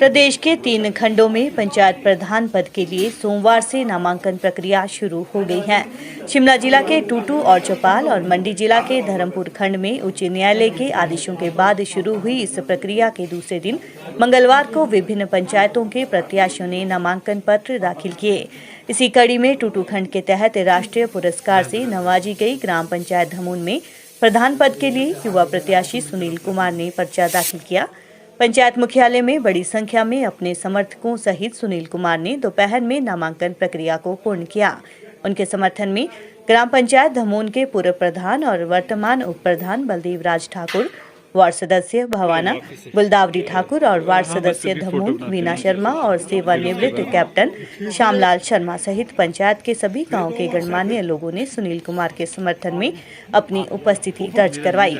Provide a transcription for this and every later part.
प्रदेश के 3 खंडों में पंचायत प्रधान पद के लिए सोमवार से नामांकन प्रक्रिया शुरू हो गई है। शिमला जिला के टूटू और चौपाल और मंडी जिला के धर्मपुर खंड में उच्च न्यायालय के आदेशों के बाद शुरू हुई इस प्रक्रिया के दूसरे दिन मंगलवार को विभिन्न पंचायतों के प्रत्याशियों ने नामांकन पत्र दाखिल किए। इसी कड़ी में टूटू खंड के तहत राष्ट्रीय पुरस्कार से नवाजी गई ग्राम पंचायत धमून में प्रधान पद के लिए युवा प्रत्याशी सुनील कुमार ने पर्चा दाखिल किया। पंचायत मुख्यालय में बड़ी संख्या में अपने समर्थकों सहित सुनील कुमार ने दोपहर में नामांकन प्रक्रिया को पूर्ण किया। उनके समर्थन में ग्राम पंचायत धमून के पूर्व प्रधान और वर्तमान उप प्रधान बलदेव राज ठाकुर, वार्ड सदस्य भवाना गुलदावरी ठाकुर और वार्ड सदस्य धमून वीना शर्मा और सेवानिवृत्त कैप्टन श्यामलाल शर्मा सहित पंचायत के सभी गांव के गणमान्य लोगों ने सुनील कुमार के समर्थन में अपनी उपस्थिति दर्ज करवाई।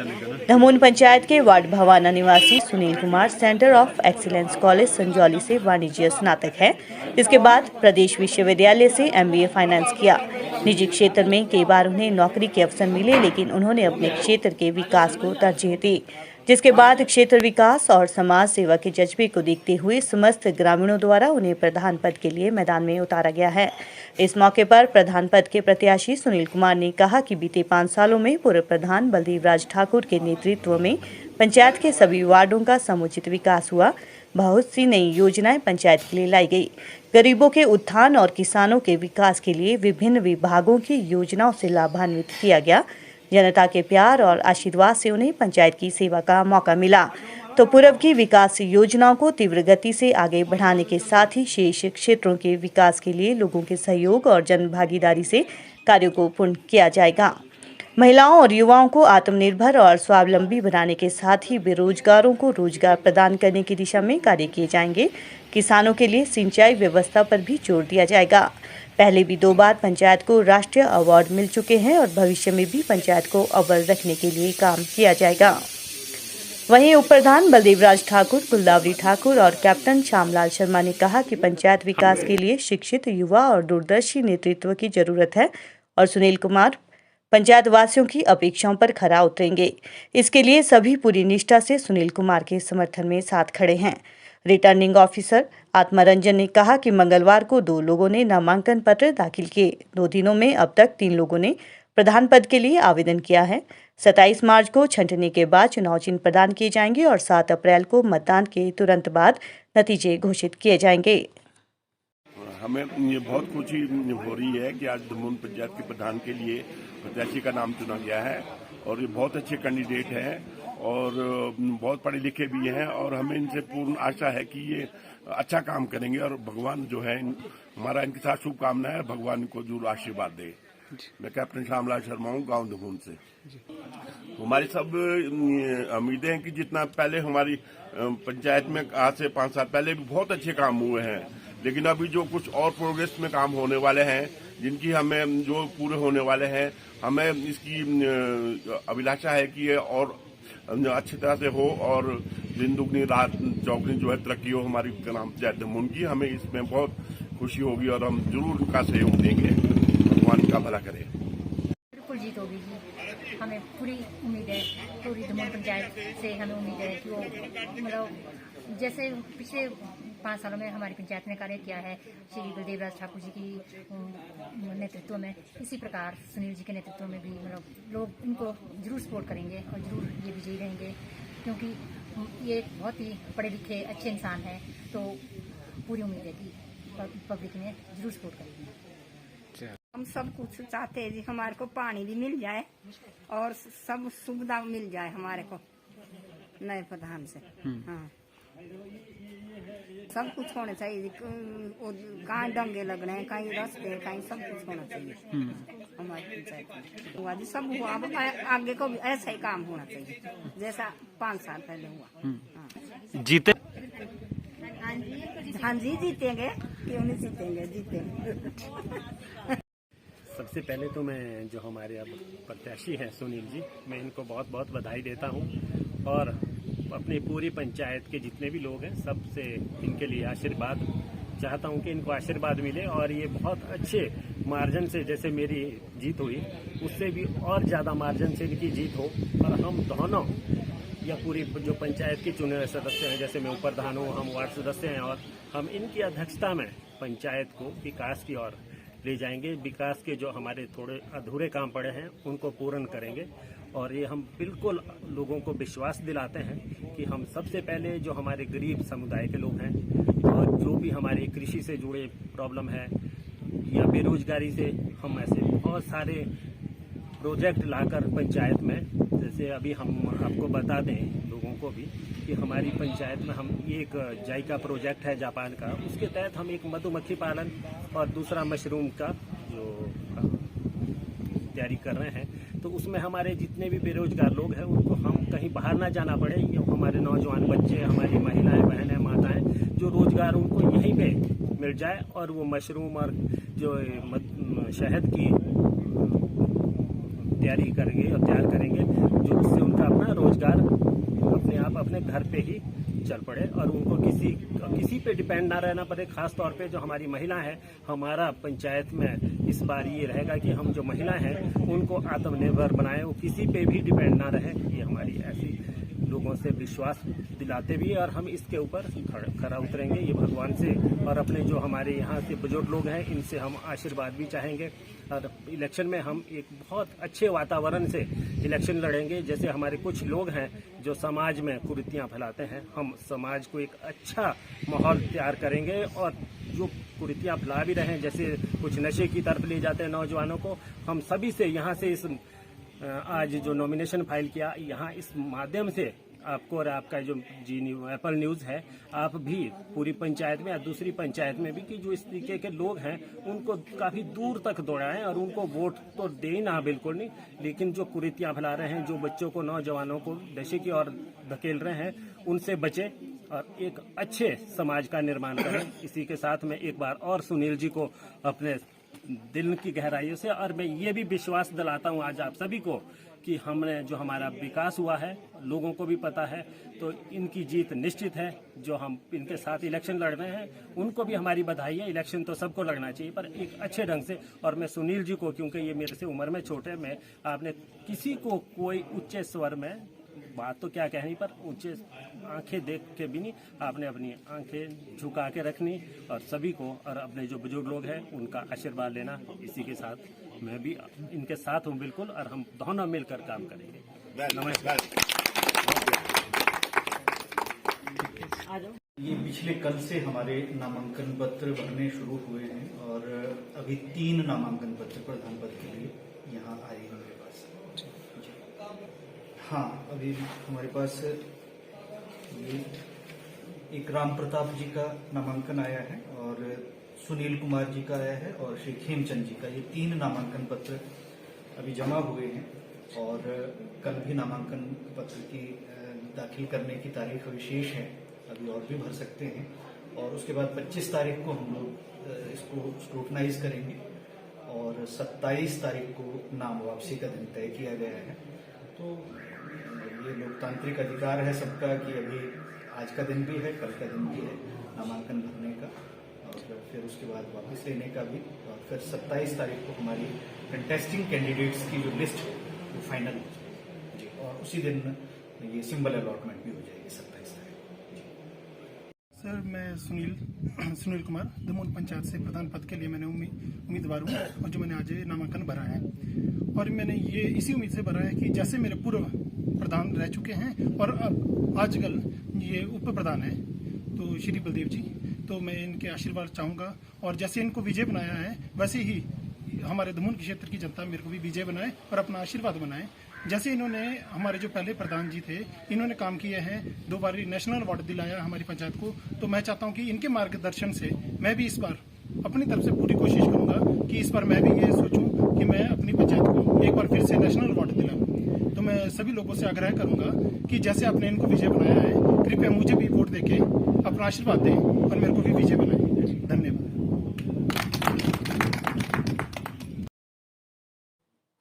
धमून पंचायत के वार्ड भवाना निवासी Sunil Kumar centre of excellence college Sanjauli से वाणिज्य स्नातक है, जिसके बाद प्रदेश विश्वविद्यालय से MBA फाइनेंस किया। निजी क्षेत्र में कई बार उन्हें नौकरी के अवसर मिले, लेकिन उन्होंने अपने क्षेत्र के विकास को तरजीह दी, जिसके बाद क्षेत्र विकास और समाज सेवा के जज्बे को देखते हुए समस्त ग्रामीणों द्वारा उन्हें प्रधान पद के लिए मैदान में उतारा गया है। इस मौके पर प्रधान पद के प्रत्याशी सुनील कुमार ने कहा कि बीते 5 सालों में पूर्व प्रधान बलदेव राज ठाकुर के नेतृत्व में पंचायत के सभी वार्डों का समुचित विकास हुआ। बहुत सी नई योजनाएं पंचायत के लिए लाई गई। गरीबों के उत्थान और किसानों के विकास के लिए विभिन्न विभागों की योजनाओं से लाभान्वित किया गया। जनता के प्यार और आशीर्वाद से उन्हें पंचायत की सेवा का मौका मिला, तो पूर्व की विकास योजनाओं को तीव्र गति से आगे बढ़ाने के साथ ही शेष क्षेत्रों के विकास के लिए लोगों के सहयोग और जन भागीदारी से कार्यों को पूर्ण किया जाएगा। महिलाओं और युवाओं को आत्मनिर्भर और स्वावलंबी बनाने के साथ ही बेरोजगारों को रोजगार प्रदान करने की दिशा में कार्य किए जाएंगे। किसानों के लिए सिंचाई व्यवस्था पर भी जोर दिया जाएगा। पहले भी 2 बार पंचायत को राष्ट्रीय अवार्ड मिल चुके हैं और भविष्य में भी पंचायत को अव्वल रखने के लिए काम किया जाएगा। वहीं उप प्रधान बलदेव राज ठाकुर, गुलदावरी ठाकुर और कैप्टन श्यामलाल शर्मा ने कहा कि पंचायत विकास के लिए शिक्षित युवा और दूरदर्शी नेतृत्व की जरूरत है और सुनील कुमार पंचायत वासियों की अपेक्षाओं पर खरा उतरेंगे। इसके लिए सभी पूरी निष्ठा से सुनील कुमार के समर्थन में साथ खड़े हैं। रिटर्निंग ऑफिसर आत्मरंजन ने कहा कि मंगलवार को 2 लोगों ने नामांकन पत्र दाखिल किए। 2 दिनों में अब तक 3 लोगों ने प्रधान पद के लिए आवेदन किया है। 27 मार्च को छंटनी के बाद चुनाव चिन्ह प्रदान किए जाएंगे और 7 अप्रैल को मतदान के तुरंत बाद नतीजे घोषित किए जाएंगे। हमें ये बहुत खुशी हो रही है कि आज धमून पंचायत के प्रधान के लिए प्रत्याशी का नाम चुना गया है और ये बहुत अच्छे कैंडिडेट हैं और बहुत पढ़े लिखे भी हैं और हमें इनसे पूर्ण आशा है कि ये अच्छा काम करेंगे और भगवान जो है हमारा इनके साथ शुभकामना है, भगवान को जरूर आशीर्वाद दे। मैं कैप्टन श्यामलाल शर्मा हूँ, गाँव धमून से। हमारी सब उम्मीदें हैं कि जितना पहले हमारी पंचायत में आज से 5 साल पहले भी बहुत अच्छे काम हुए हैं, लेकिन अभी जो कुछ और प्रोग्रेस में काम होने वाले हैं, जिनकी हमें जो पूरे होने वाले हैं, हमें इसकी अभिलाषा है कि ये और अच्छी तरह से हो और दिन दुगनी रात चौगनी जो है तरक्की हो हमारी ग्राम पंचायत धमून की। हमें इसमें बहुत खुशी होगी और हम जरूर उनका सहयोग देंगे। भगवान का भला करे। बिल्कुल जीत होगी जी, हमें पूरी उम्मीद है। पूरी धमून पंचायत से हमें उम्मीद है कि वो मतलब जैसे पिछले 5 सालों में हमारी पंचायत ने कार्य किया है श्री बलदेव राज ठाकुर जी की नेतृत्व में, इसी प्रकार सुनील जी के नेतृत्व में भी मतलब लोग इनको जरूर सपोर्ट करेंगे और जरूर ये विजयी रहेंगे, क्योंकि ये बहुत ही पढ़े लिखे अच्छे इंसान हैं। तो पूरी उम्मीद है कि पब्लिक में जरूर सपोर्ट करेंगे। हम सब कुछ चाहते हैं जी, हमारे को पानी भी मिल जाए और सब सुविधा मिल जाए हमारे को नए प्रधान से। हाँ, सब कुछ होना चाहिए। कहीं डंगे लग रहे हैं, कहीं रास्ते, कहीं सब कुछ होना चाहिए हमारी पंचायत हुआ जी। सब हुआ, अब आगे को भी ऐसा ही काम होना चाहिए जैसा 5 साल पहले हुआ। जीते? हाँ जी, जीतेंगे, क्यों नहीं जीतेंगे, जीतेंगे। सबसे पहले तो मैं जो हमारे अब प्रत्याशी हैं सुनील जी, मैं इनको बहुत बहुत बधाई देता हूं और अपनी पूरी पंचायत के जितने भी लोग हैं सबसे इनके लिए आशीर्वाद चाहता हूं कि इनको आशीर्वाद मिले और ये बहुत अच्छे मार्जिन से, जैसे मेरी जीत हुई उससे भी और ज़्यादा मार्जिन से इनकी जीत हो और हम दोनों या पूरी जो पंचायत के चुने हुए सदस्य हैं, जैसे मैं प्रधान हूँ, हम वार्ड सदस्य हैं, और हम इनकी अध्यक्षता में पंचायत को विकास की ओर ले जाएंगे। विकास के जो हमारे थोड़े अधूरे काम पड़े हैं उनको पूर्ण करेंगे, और ये हम बिल्कुल लोगों को विश्वास दिलाते हैं कि हम सबसे पहले जो हमारे गरीब समुदाय के लोग हैं और जो भी हमारे कृषि से जुड़े प्रॉब्लम है या बेरोजगारी से, हम ऐसे बहुत सारे प्रोजेक्ट लाकर पंचायत में, जैसे अभी हम आपको बता दें लोगों को भी कि हमारी पंचायत में हम एक जायका प्रोजेक्ट है जापान का, उसके तहत हम एक मधुमक्खी पालन और दूसरा मशरूम का जो तैयारी कर रहे हैं, तो उसमें हमारे जितने भी बेरोजगार लोग हैं उनको हम कहीं बाहर ना जाना पड़े। ये हमारे नौजवान बच्चे, हमारी महिलाएं, बहनें, माताएं, जो रोजगार उनको यहीं पे मिल जाए, और वो मशरूम और जो शहद की तैयारी करेंगे और तैयार करेंगे, जो उससे उनका अपना रोजगार अपने आप अपने घर पे ही चल पड़े और उनको किसी पे डिपेंड ना रहना पड़े। खास तौर पे जो हमारी महिला है, हमारा पंचायत में इस बार ये रहेगा कि हम जो महिला हैं उनको आत्मनिर्भर बनाएं, वो किसी पे भी डिपेंड ना रहे। ये हमारी ऐसी लोगों से विश्वास दिलाते भी, और हम इसके ऊपर खरा उतरेंगे ये भगवान से, और अपने जो हमारे यहाँ से बुजुर्ग लोग हैं इनसे हम आशीर्वाद भी चाहेंगे। और इलेक्शन में हम एक बहुत अच्छे वातावरण से इलेक्शन लड़ेंगे। जैसे हमारे कुछ लोग हैं जो समाज में कुरीतियाँ फैलाते हैं, हम समाज को एक अच्छा माहौल तैयार करेंगे, और जो कुरीतियाँ फैला भी रहे हैं, जैसे कुछ नशे की तरफ ले जाते हैं नौजवानों को, हम सभी से यहाँ से इस आज जो नॉमिनेशन फाइल किया, यहाँ इस माध्यम से आपको और आपका जो एप्पल न्यूज़ है, आप भी पूरी पंचायत में या दूसरी पंचायत में भी कि जो इस तरीके के लोग हैं उनको काफ़ी दूर तक दौड़ाएं, और उनको वोट तो दें ना, बिल्कुल नहीं, लेकिन जो कुरीतियाँ फैला रहे हैं, जो बच्चों को, नौजवानों को नशे की ओर धकेल रहे हैं, उनसे बचें और एक अच्छे समाज का निर्माण करें। इसी के साथ में एक बार और सुनील जी को अपने दिल की गहराइयों से, और मैं ये भी विश्वास दिलाता हूँ आज आप सभी को कि हमने जो हमारा विकास हुआ है लोगों को भी पता है, तो इनकी जीत निश्चित है। जो हम इनके साथ इलेक्शन लड़ रहे हैं उनको भी हमारी बधाई है। इलेक्शन तो सबको लड़ना चाहिए, पर एक अच्छे ढंग से। और मैं सुनील जी को, क्योंकि ये मेरे से उम्र में छोटे, मैं आपने किसी को कोई उच्च स्वर में बात तो क्या कहनी, पर ऊंचे आंखें देख के भी नहीं, आपने अपनी आंखें झुका के रखनी, और सभी को और अपने जो बुजुर्ग लोग हैं उनका आशीर्वाद लेना। इसी के साथ मैं भी इनके साथ हूँ बिल्कुल, और हम दोनों मिलकर काम करेंगे। नमस्कार। ये पिछले कल से हमारे नामांकन पत्र भरने शुरू हुए हैं, और अभी 3 नामांकन पत्र प्रधान पद के लिए यहाँ आए हैं मेरे पास। हाँ, अभी हमारे पास ये एक राम प्रताप जी का नामांकन आया है, और सुनील कुमार जी का आया है, और श्री खेमचंद जी का। ये 3 नामांकन पत्र अभी जमा हुए हैं, और कल भी नामांकन पत्र की दाखिल करने की तारीख विशेष है, अभी और भी भर सकते हैं। और उसके बाद 25 तारीख को हम लोग इसको स्क्रूटनाइज करेंगे, और 27 तारीख को नाम वापसी का दिन तय किया गया है। तो ये लोकतांत्रिक अधिकार है सबका कि अभी आज का दिन भी है, कल का दिन भी है नामांकन भरने का, और फिर उसके बाद वापस लेने का भी। और फिर 27 तारीख को हमारी कंटेस्टिंग कैंडिडेट्स की जो लिस्ट है वो फाइनल हो जाएगी जी, और उसी दिन ये सिंबल अलॉटमेंट भी हो जाएगी 27 तारीख जी। सर, मैं सुनील कुमार दमोन पंचायत से प्रधान पद के लिए मैंने उम्मीदवार हूँ, और जो मैंने आज नामांकन भरा है, और मैंने ये इसी उम्मीद से भरा है कि जैसे मेरे पूर्व प्रधान रह चुके हैं और अब आजकल ये उप प्रधान है तो श्री बलदेव जी, तो मैं इनके आशीर्वाद चाहूँगा, और जैसे इनको विजय बनाया है वैसे ही हमारे दमोन के क्षेत्र की जनता मेरे को भी विजय बनाए और अपना आशीर्वाद बनाए। जैसे इन्होंने हमारे जो पहले प्रधान जी थे, इन्होंने काम किए हैं, 2 बार नेशनल अवार्ड दिलाया हमारी पंचायत को, तो मैं चाहता हूं कि इनके मार्गदर्शन से मैं भी इस बार अपनी तरफ से पूरी कोशिश करूंगा कि इस बार मैं भी ये सोचूं कि मैं अपनी पंचायत को एक बार फिर से नेशनल अवार्ड दिलाऊं। तो मैं सभी लोगों से आग्रह करूंगा कि जैसे आपने इनको विजय बनाया है, कृपया मुझे भी वोट देके अपना आशीर्वाद दें और मेरे को भी विजय बनाएं। धन्यवाद।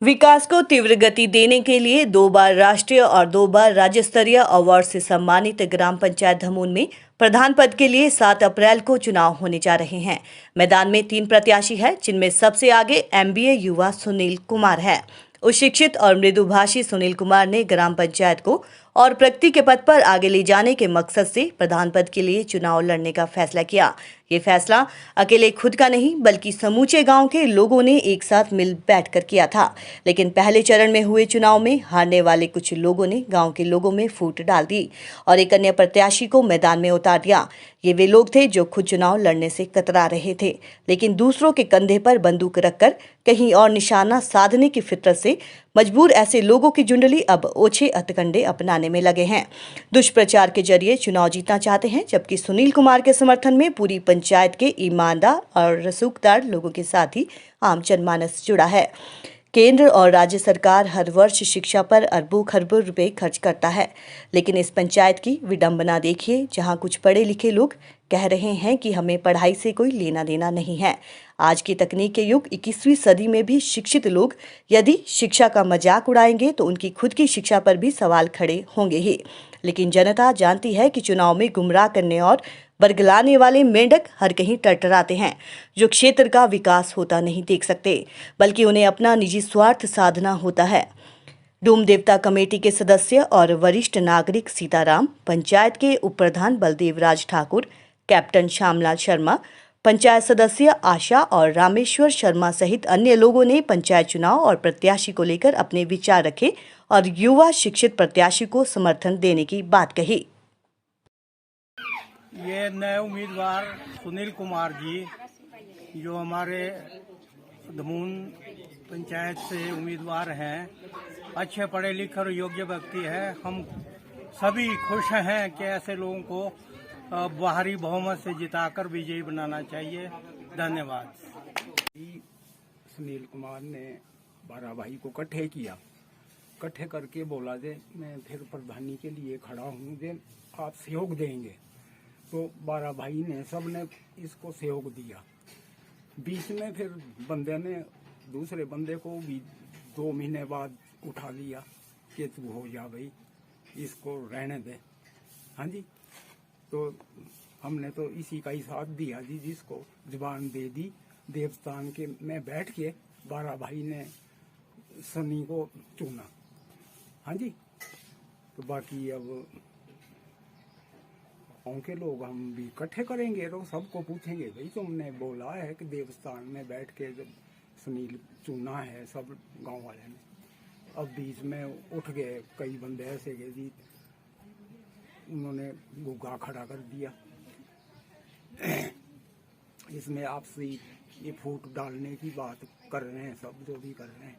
विकास को तीव्र गति देने के लिए 2 बार राष्ट्रीय और 2 बार राज्य स्तरीय अवार्ड से सम्मानित ग्राम पंचायत धमून में प्रधान पद के लिए 7 अप्रैल को चुनाव होने जा रहे हैं। मैदान में 3 प्रत्याशी हैं, जिनमें सबसे आगे MBA युवा सुनील कुमार है। उच्च शिक्षित और मृदुभाषी सुनील कुमार ने ग्राम पंचायत को और प्रगति के पथ पर आगे ले जाने के मकसद से प्रधान पद के लिए चुनाव लड़ने का फैसला किया। ये फैसला अकेले खुद का नहीं बल्कि समूचे गांव के लोगों ने एक साथ मिल बैठकर किया था। लेकिन पहले चरण में हुए चुनाव में हारने वाले कुछ लोगों ने गांव के लोगों में फूट डाल दी और एक अन्य प्रत्याशी को मैदान में उतार दिया। ये वे लोग थे जो खुद चुनाव लड़ने से कतरा रहे थे, लेकिन दूसरों के कंधे पर बंदूक रखकर कहीं और निशाना साधने की फितरत से मजबूर ऐसे लोगों की जुंडली अब ओछे हथकंडे अपनाने में लगे हैं। दुष्प्रचार के जरिए चुनाव जीतना चाहते हैं, जबकि सुनील कुमार के समर्थन में पूरी पंचायत के ईमानदार और रसूखदार लोगों के साथ ही आम जनमानस जुड़ा है। केंद्र और राज्य सरकार हर वर्ष शिक्षा पर अरबों खरबों रुपए खर्च करता है, लेकिन इस पंचायत की विडंबना देखिए, जहां कुछ पढ़े लिखे लोग कह रहे हैं कि हमें पढ़ाई से कोई लेना देना नहीं है। आज की तकनीक के युग 21वीं सदी में भी शिक्षित लोग यदि शिक्षा का मजाक उड़ाएंगे तो उनकी खुद की शिक्षा पर भी सवाल खड़े होंगे ही। लेकिन जनता जानती है कि चुनाव में गुमराह करने और बरगलाने वाले मेंढक हर कहीं टरटराते हैं, जो क्षेत्र का विकास होता नहीं देख सकते, बल्कि उन्हें अपना निजी स्वार्थ साधना होता है। डूम देवता कमेटी के सदस्य और वरिष्ठ नागरिक सीताराम, पंचायत के उप प्रधान बलदेव राज ठाकुर, कैप्टन श्यामलाल शर्मा, पंचायत सदस्य आशा और रामेश्वर शर्मा सहित अन्य लोगों ने पंचायत चुनाव और प्रत्याशी को लेकर अपने विचार रखे और युवा शिक्षित प्रत्याशी को समर्थन देने की बात कही। ये नए उम्मीदवार सुनील कुमार जी, जो हमारे दमून पंचायत से उम्मीदवार हैं, अच्छे पढ़े लिखे और योग्य व्यक्ति है। हम सभी खुश हैं कि ऐसे लोगों को बाहरी बहुमत से जिताकर विजयी बनाना चाहिए। धन्यवाद। सुनील कुमार ने 12 भाई को इकट्ठे किया, इकट्ठे करके बोला जे मैं फिर प्रधानी के लिए खड़ा हूँ, जे आप सहयोग देंगे। तो 12 भाई ने सब ने इसको सहयोग दिया। बीच में फिर बंदे ने दूसरे बंदे को भी 2 महीने बाद उठा लिया कि तू हो जा भाई, इसको रहने दे। हाँ जी, तो हमने तो इसी का ही साथ दिया जी, जिसको जुबान दे दी। देवस्थान के में बैठ के 12 भाई ने सनी को चुना। हाँ जी, तो बाकी अब गाँव के लोग हम भी इकट्ठे करेंगे, तो सबको पूछेंगे भाई तुमने बोला है कि देवस्थान में बैठ के जब सुनील चुना है सब गांव वाले ने। अब बीच में उठ गए कई बंदे ऐसे के जी, उन्होंने गुग्गा खड़ा कर दिया। इसमें आपसे ये फूट डालने की बात कर रहे हैं सब, जो भी कर रहे हैं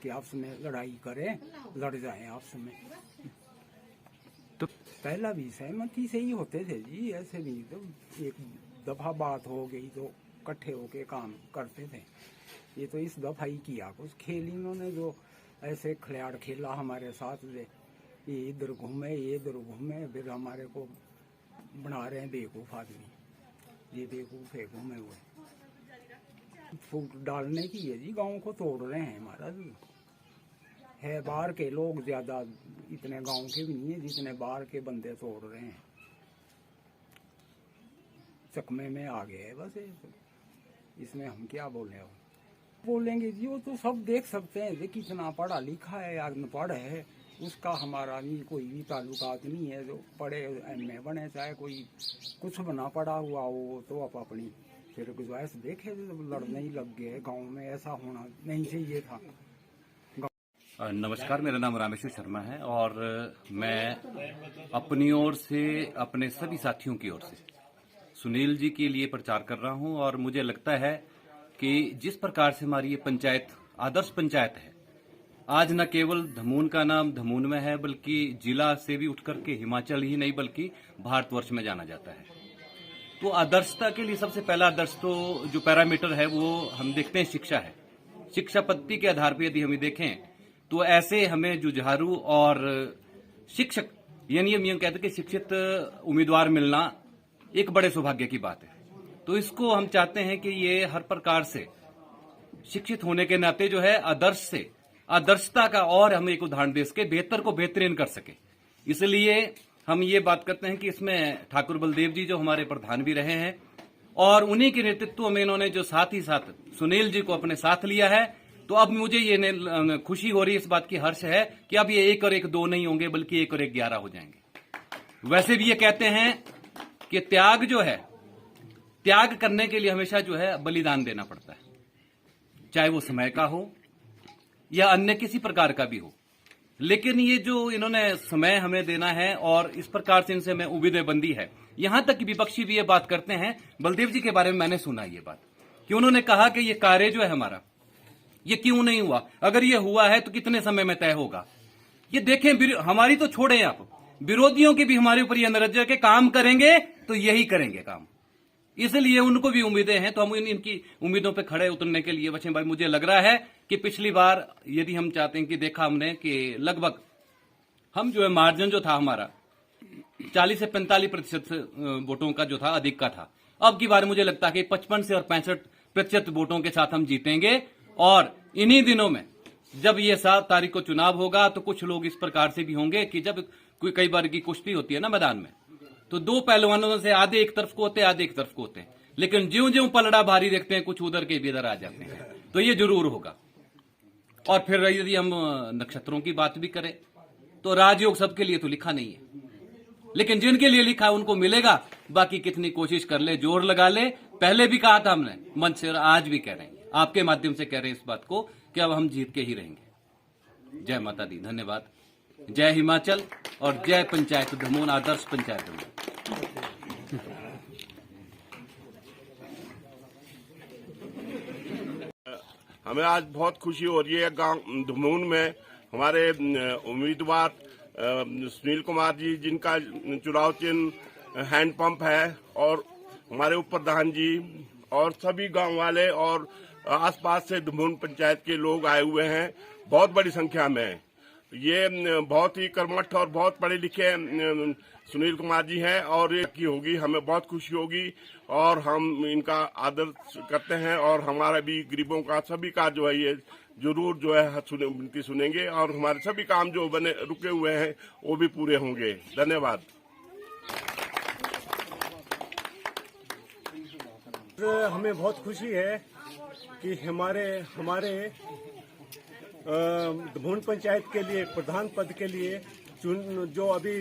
कि आपस में लड़ाई करें, लड़ जाएं आपस में। तो पहला भी सहमति से ही होते थे जी, ऐसे भी तो एक दफा बात हो गई तो इकट्ठे होके काम करते थे। ये तो इस दफा ही किया कुछ खेल इन्होंने, जो ऐसे खिलाड़ खेला हमारे साथ, ये इधर घूमे ये इधर घूमे, फिर हमारे को बना रहे हैं बेवकूफ आदमी। ये बेवकूफ है घूमे हुए, फूट डालने की है जी, गांव को तोड़ रहे हैं महाराज। है बाहर के लोग ज्यादा, इतने गांव के भी नहीं है जितने बाहर के बंदे तोड़ रहे हैं। चकमे में आ गए है बस, इसमें हम क्या बोलेंगे जी, वो तो सब देख सकते हैं जी, कितना पढ़ा लिखा है, अनपढ़ है, उसका हमारा नहीं कोई भी ताल्लुकात नहीं है। जो पढ़े एमए बने, चाहे कोई कुछ बना पड़ा हुआ हो, तो आप अपनी फिर गुजारिश देखे, तो लड़ने ही लग गए। गाँव में ऐसा होना नहीं चाहिए था। नमस्कार, मेरा नाम रामेश्वर शर्मा है और मैं अपनी ओर से, अपने सभी साथियों की ओर से सुनील जी के लिए प्रचार कर रहा हूं। और मुझे लगता है कि जिस प्रकार से हमारी ये पंचायत आदर्श पंचायत है, आज न केवल धमून का नाम धमून में है, बल्कि जिला से भी उठकर के हिमाचल ही नहीं बल्कि भारतवर्ष में जाना जाता है। तो आदर्शता के लिए सबसे पहला आदर्श तो जो पैरामीटर है वो हम देखते हैं शिक्षा है। शिक्षा पद्धति के आधार पर यदि हम देखें तो ऐसे हमें जुझारू और शिक्षक, यानी हम कहते हैं कि शिक्षित उम्मीदवार मिलना एक बड़े सौभाग्य की बात है। तो इसको हम चाहते हैं कि ये हर प्रकार से शिक्षित होने के नाते जो है आदर्श से आदर्शता का और हम एक उदाहरण दे सके, बेहतर को बेहतरीन कर सके। इसलिए हम ये बात करते हैं कि इसमें ठाकुर बलदेव जी जो हमारे प्रधान भी रहे हैं और उन्हीं के नेतृत्व में इन्होंने जो साथ ही साथ सुनील जी को अपने साथ लिया है, तो अब मुझे ये खुशी हो रही है, इस बात की हर्ष है कि अब ये 1 और 1 2 नहीं होंगे, बल्कि 1 और 1 11 हो जाएंगे। वैसे भी ये कहते हैं कि त्याग जो है, त्याग करने के लिए हमेशा जो है बलिदान देना पड़ता है, चाहे वो समय का हो या अन्य किसी प्रकार का भी हो। लेकिन ये जो इन्होंने समय हमें देना है और इस प्रकार से इनसे हमें उम्मीदें बंदी है। यहां तक कि विपक्षी भी ये बात करते हैं, बलदेव जी के बारे में मैंने सुना ये बात कि उन्होंने कहा कि ये कार्य जो है हमारा, ये क्यों नहीं हुआ, अगर ये हुआ है तो कितने समय में तय होगा। ये देखें, हमारी तो छोड़े आप, विरोधियों के भी हमारे ऊपर ये नजर के काम करेंगे तो यही करेंगे काम, इसलिए उनको भी उम्मीदें हैं। तो हम इनकी उम्मीदों पे खड़े उतरने के लिए वसीम भाई, मुझे लग रहा है कि पिछली बार यदि हम चाहते हैं कि देखा हमने कि लगभग हम जो है मार्जिन जो था हमारा 40 से 45% वोटों का जो था अधिक का था, अब की बार मुझे लगता है कि 55 से और 65% वोटों के साथ हम जीतेंगे। और इन्हीं दिनों में जब ये 7 तारीख को चुनाव होगा तो कुछ लोग इस प्रकार से भी होंगे कि जब कोई कई बार की कुश्ती होती है ना मैदान में, तो 2 पहलवानों से आधे एक तरफ को होते हैं, आधे एक तरफ को होते हैं, लेकिन ज्यों ज्यों पलड़ा भारी देखते हैं कुछ उधर के भी इधर आ जाते हैं, तो ये जरूर होगा। और फिर यदि हम नक्षत्रों की बात भी करें तो राजयोग सबके लिए तो लिखा नहीं है, लेकिन जिनके लिए लिखा है उनको मिलेगा। बाकी कितनी कोशिश कर ले, जोर लगा ले, पहले भी कहा था हमने मंच से, आज भी कह रहे हैं, आपके माध्यम से कह रहे हैं इस बात को कि अब हम जीत के ही रहेंगे। जय माता दी, धन्यवाद। जय हिमाचल और जय पंचायत दमोन, आदर्श पंचायत दमोन। हमें आज बहुत खुशी हो रही है गांव दमोन में हमारे उम्मीदवार सुनील कुमार जी, जिनका चुनाव चिन्ह हैंडपंप है, और हमारे उप प्रधान जी और सभी गांव वाले और आसपास से दमोन पंचायत के लोग आए हुए हैं बहुत बड़ी संख्या में। ये बहुत ही कर्मठ और बहुत पढ़े लिखे सुनील कुमार जी हैं और ये की होगी, हमें बहुत खुशी होगी और हम इनका आदर करते हैं और हमारा भी गरीबों का सभी का जो है ये जरूर जो है विनती सुनेंगे और हमारे सभी काम जो बने रुके हुए हैं वो भी पूरे होंगे। धन्यवाद। हमें बहुत खुशी है कि हमारे दमोन पंचायत के लिए प्रधान पद के लिए जो अभी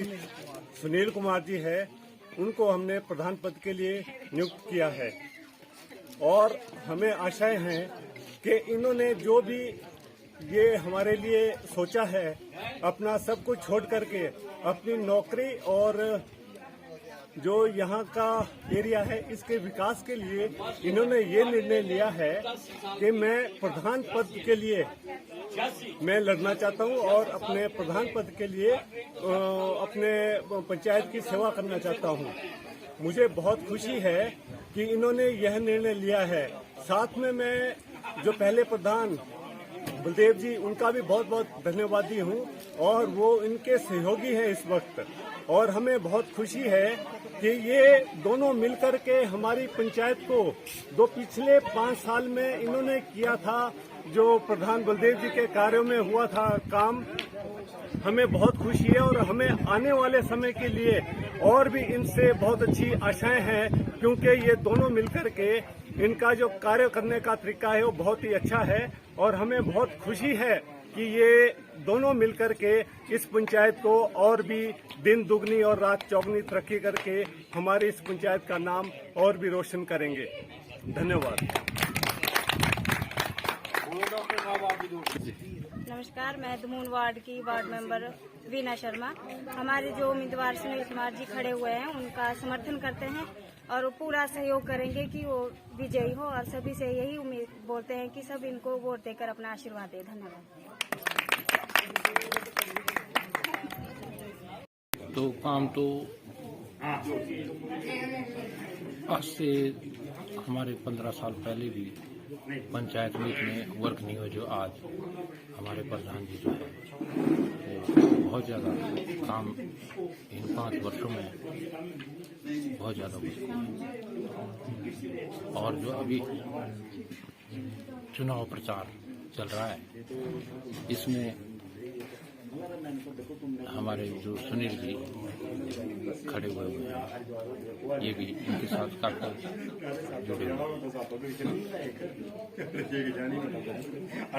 सुनील कुमार जी है उनको हमने प्रधान पद के लिए नियुक्त किया है और हमें आशाएं हैं कि इन्होंने जो भी ये हमारे लिए सोचा है, अपना सब कुछ छोड़ करके अपनी नौकरी और जो यहाँ का एरिया है इसके विकास के लिए इन्होंने ये निर्णय लिया है कि मैं प्रधान पद के लिए मैं लड़ना चाहता हूँ और अपने प्रधान पद के लिए अपने पंचायत की सेवा करना चाहता हूँ। मुझे बहुत खुशी है कि इन्होंने यह निर्णय लिया है। साथ में मैं जो पहले प्रधान बलदेव जी, उनका भी बहुत बहुत धन्यवादी हूँ और वो इनके सहयोगी हैं इस वक्त। और हमें बहुत खुशी है कि ये दोनों मिलकर के हमारी पंचायत को जो पिछले 5 साल में इन्होंने किया था, जो प्रधान बलदेव जी के कार्यों में हुआ था काम, हमें बहुत खुशी है और हमें आने वाले समय के लिए और भी इनसे बहुत अच्छी आशाएं हैं, क्योंकि ये दोनों मिलकर के इनका जो कार्य करने का तरीका है वो बहुत ही अच्छा है और हमें बहुत खुशी है कि ये दोनों मिलकर के इस पंचायत को और भी दिन दुगनी और रात चौगनी तरक्की करके हमारी इस पंचायत का नाम और भी रोशन करेंगे। धन्यवाद। नमस्कार, मैं दमोन वार्ड की वार्ड मेंबर वीना शर्मा। हमारे जो उम्मीदवार सुनील कुमार जी खड़े हुए हैं उनका समर्थन करते हैं और पूरा सहयोग करेंगे कि वो विजयी हो और सभी से यही उम्मीद बोलते हैं कि सब इनको वोट देकर अपना आशीर्वाद दें। धन्यवाद। तो काम तो आज से हमारे 15 साल पहले भी पंचायत मीट में वर्क नहीं हुआ, जो आज हमारे प्रधान जी जो है वो बहुत ज़्यादा काम इन 5 वर्षों में बहुत ज़्यादा और जो अभी चुनाव प्रचार चल रहा है इसमें हमारे जो सुनील जी खड़े हुए हैं, ये भी इनके साथ काफी जुड़े हुए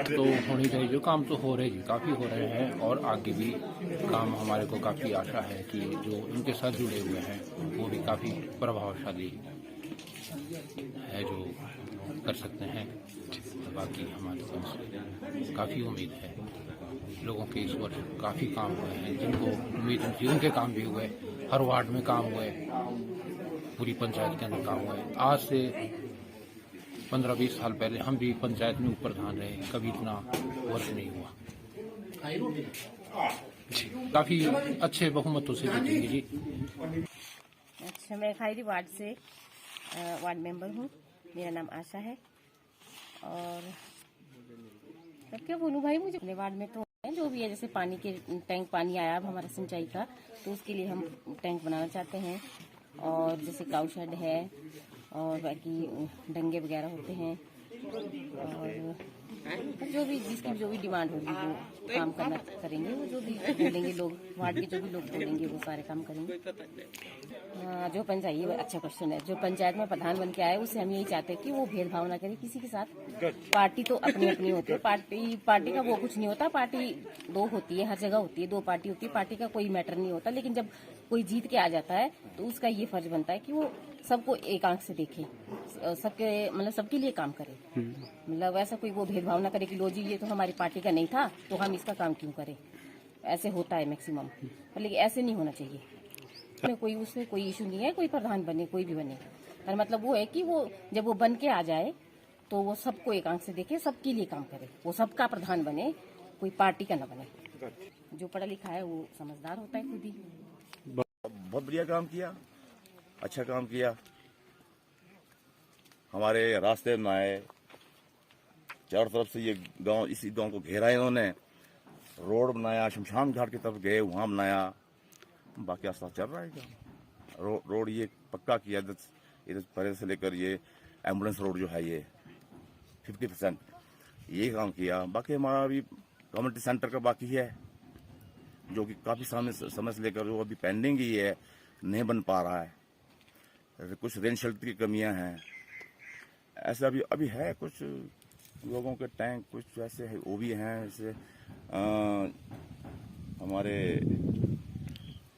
तो होनी चाहिए। जो काम तो हो रहे जी, काफी हो रहे हैं और आगे भी काम हमारे को काफी आशा है कि जो इनके साथ जुड़े हुए हैं वो भी काफी प्रभावशाली है, जो कर सकते हैं। बाकी हमारे पास काफी उम्मीद है। लोगों के इस वर्ष काफी काम हुए हैं, जिनको उम्मीद थी उनके काम भी हुए। हर वार्ड में काम हुए, पूरी पंचायत के अंदर काम हुए। आज से 15-20 साल पहले हम भी पंचायत में प्रधान रहे, कभी इतना वर्ष नहीं हुआ। काफी अच्छे बहुमतों से जीतेंगे जी। अच्छा, मैं खैरी वार्ड से वार्ड मेंबर हूँ। मेरा नाम आशा है। और अब क्या बोलूँ भाई, मुझे अपने वार्ड में तो जो भी है, जैसे पानी के टैंक, पानी आया अब हमारा सिंचाई का, तो उसके लिए हम टैंक बनाना चाहते हैं। और जैसे काऊ शेड है और बाकी डंगे वगैरह होते हैं, और जो भी जिसकी जो भी डिमांड होगी वो काम करना करेंगे। वो जो भी बोलेंगे लोग, वार्ड के जो भी लोग बोलेंगे वो सारे काम करेंगे। जो पंचायत, ये अच्छा क्वेश्चन है। जो पंचायत में प्रधान बन के आए उससे हम यही चाहते हैं कि वो भेदभाव ना करे किसी के साथ। पार्टी तो अपनी अपनी होती है, पार्टी का वो कुछ नहीं होता। पार्टी दो होती है, हर जगह होती है, दो पार्टी होती है, पार्टी का कोई मैटर नहीं होता। लेकिन जब कोई जीत के आ जाता है तो उसका ये फर्ज बनता है कि वो सबको एक आंख से देखे, सबके मतलब सबके लिए काम करे। मतलब ऐसा कोई वो भेदभाव ना करे कि लो जी ये तो हमारी पार्टी का नहीं था तो हम इसका काम क्यों करें। ऐसे होता है मैक्सिमम, लेकिन ऐसे नहीं होना चाहिए। कोई उसमें कोई इशू नहीं है, कोई प्रधान बने कोई भी बने, पर मतलब वो है कि वो जब वो बन के आ जाए तो वो सबको एक आंख से देखे, सबके लिए काम करे, वो सबका प्रधान बने, कोई पार्टी का न बने। जो पढ़ा लिखा है वो समझदार होता है खुद ही। बहुत बढ़िया काम किया, अच्छा काम किया। हमारे रास्ते में आए, चारों तरफ से ये गांव, इसी गांव को घेरा इन्होंने, रोड बनाया, शमशान घाट की तरफ गए, वहां बनाया। बाकी रास्ता चल रहा है क्या? रोड ये पक्का किया, इधर परे से लेकर ये एम्बुलेंस रोड जो है ये 50% ये काम किया। बाकी हमारा अभी कम्युनिटी सेंटर का बाकी है, जो कि काफी समय से लेकर जो अभी पेंडिंग ही है, नहीं बन पा रहा है। कुछ रेन शेल्टर की कमियां हैं, ऐसा अभी है। कुछ लोगों के टैंक कुछ ऐसे है, वो भी हैं। जैसे हमारे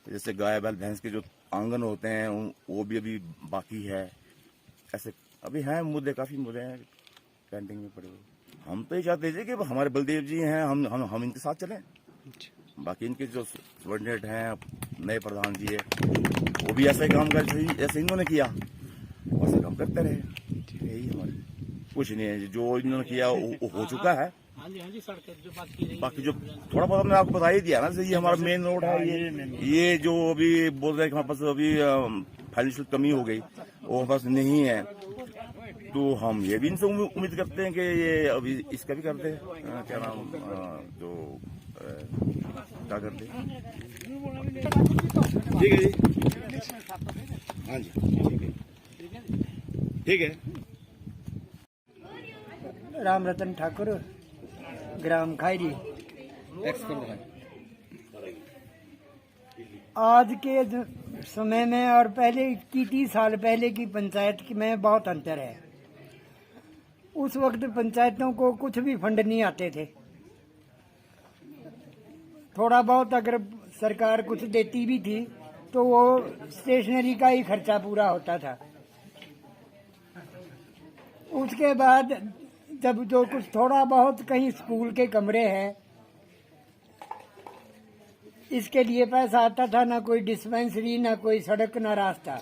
जैसे गाय बैल भैंस के जो आंगन होते हैं वो भी अभी बाकी है। ऐसे अभी हैं मुद्दे, काफी मुद्दे हैं पेंडिंग में पड़े हुए। हम तो ये चाहते थे कि हमारे बलदेव जी हैं, हम इनके साथ चलें। बाकी इनके जो सबॉर्डिनेट हैं, नए प्रधान जी है, वो भी ऐसा ही काम कर, जैसे इन्होंने किया वैसे काम करते रहे। यही हमारे कुछ नहीं है, जो इन्होंने किया वो हो चुका है। बाकी जो थोड़ा बहुत हमने आपको बता ही दिया ना, ये हमारा मेन रोड है। ये जो अभी बोल रहे हैं कि हमारे पास अभी फाइनेंशियल कमी हो गई, वो हमारे पास नहीं है, तो हम ये भी इनसे उम्मीद करते हैं कि ये अभी इसका भी करते हैं, क्या नाम, जो क्या करते हैं। ठीक है जी, हाँ जी, ठीक है। राम रतन ठाकुर, ग्राम खैरी। आज के समय में और पहले की 30 साल पहले की पंचायत में बहुत अंतर है। उस वक्त पंचायतों को कुछ भी फंड नहीं आते थे। थोड़ा बहुत अगर सरकार कुछ देती भी थी तो वो स्टेशनरी का ही खर्चा पूरा होता था। उसके बाद जब जो कुछ थोड़ा बहुत कहीं स्कूल के कमरे हैं, इसके लिए पैसा आता था, ना कोई डिस्पेंसरी, ना कोई सड़क, ना रास्ता,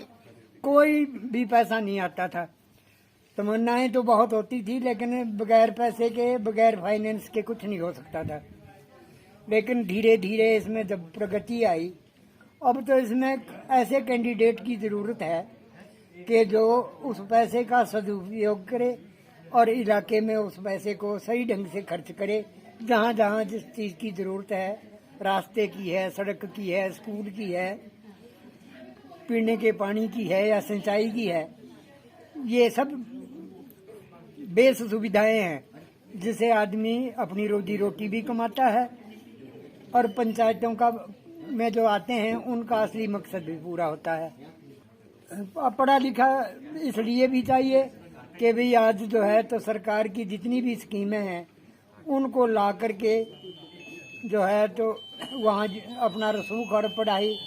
कोई भी पैसा नहीं आता था। तमन्नाएं तो बहुत होती थी, लेकिन बगैर पैसे के, बगैर फाइनेंस के कुछ नहीं हो सकता था। लेकिन धीरे धीरे इसमें जब प्रगति आई, अब तो इसमें ऐसे कैंडिडेट की जरूरत है कि जो उस पैसे का सदुपयोग करे और इलाके में उस पैसे को सही ढंग से खर्च करे। जहाँ जहाँ जिस चीज की जरूरत है, रास्ते की है, सड़क की है, स्कूल की है, पीने के पानी की है या सिंचाई की है, ये सब बेस सुविधाएं हैं जिससे आदमी अपनी रोजी रोटी भी कमाता है और पंचायतों का में जो आते हैं उनका असली मकसद भी पूरा होता है। पढ़ा लिखा इसलिए भी चाहिए कि भाई आज जो है तो सरकार की जितनी भी स्कीमें हैं उनको ला करके जो है तो वहाँ अपना रसूख और पढ़ाई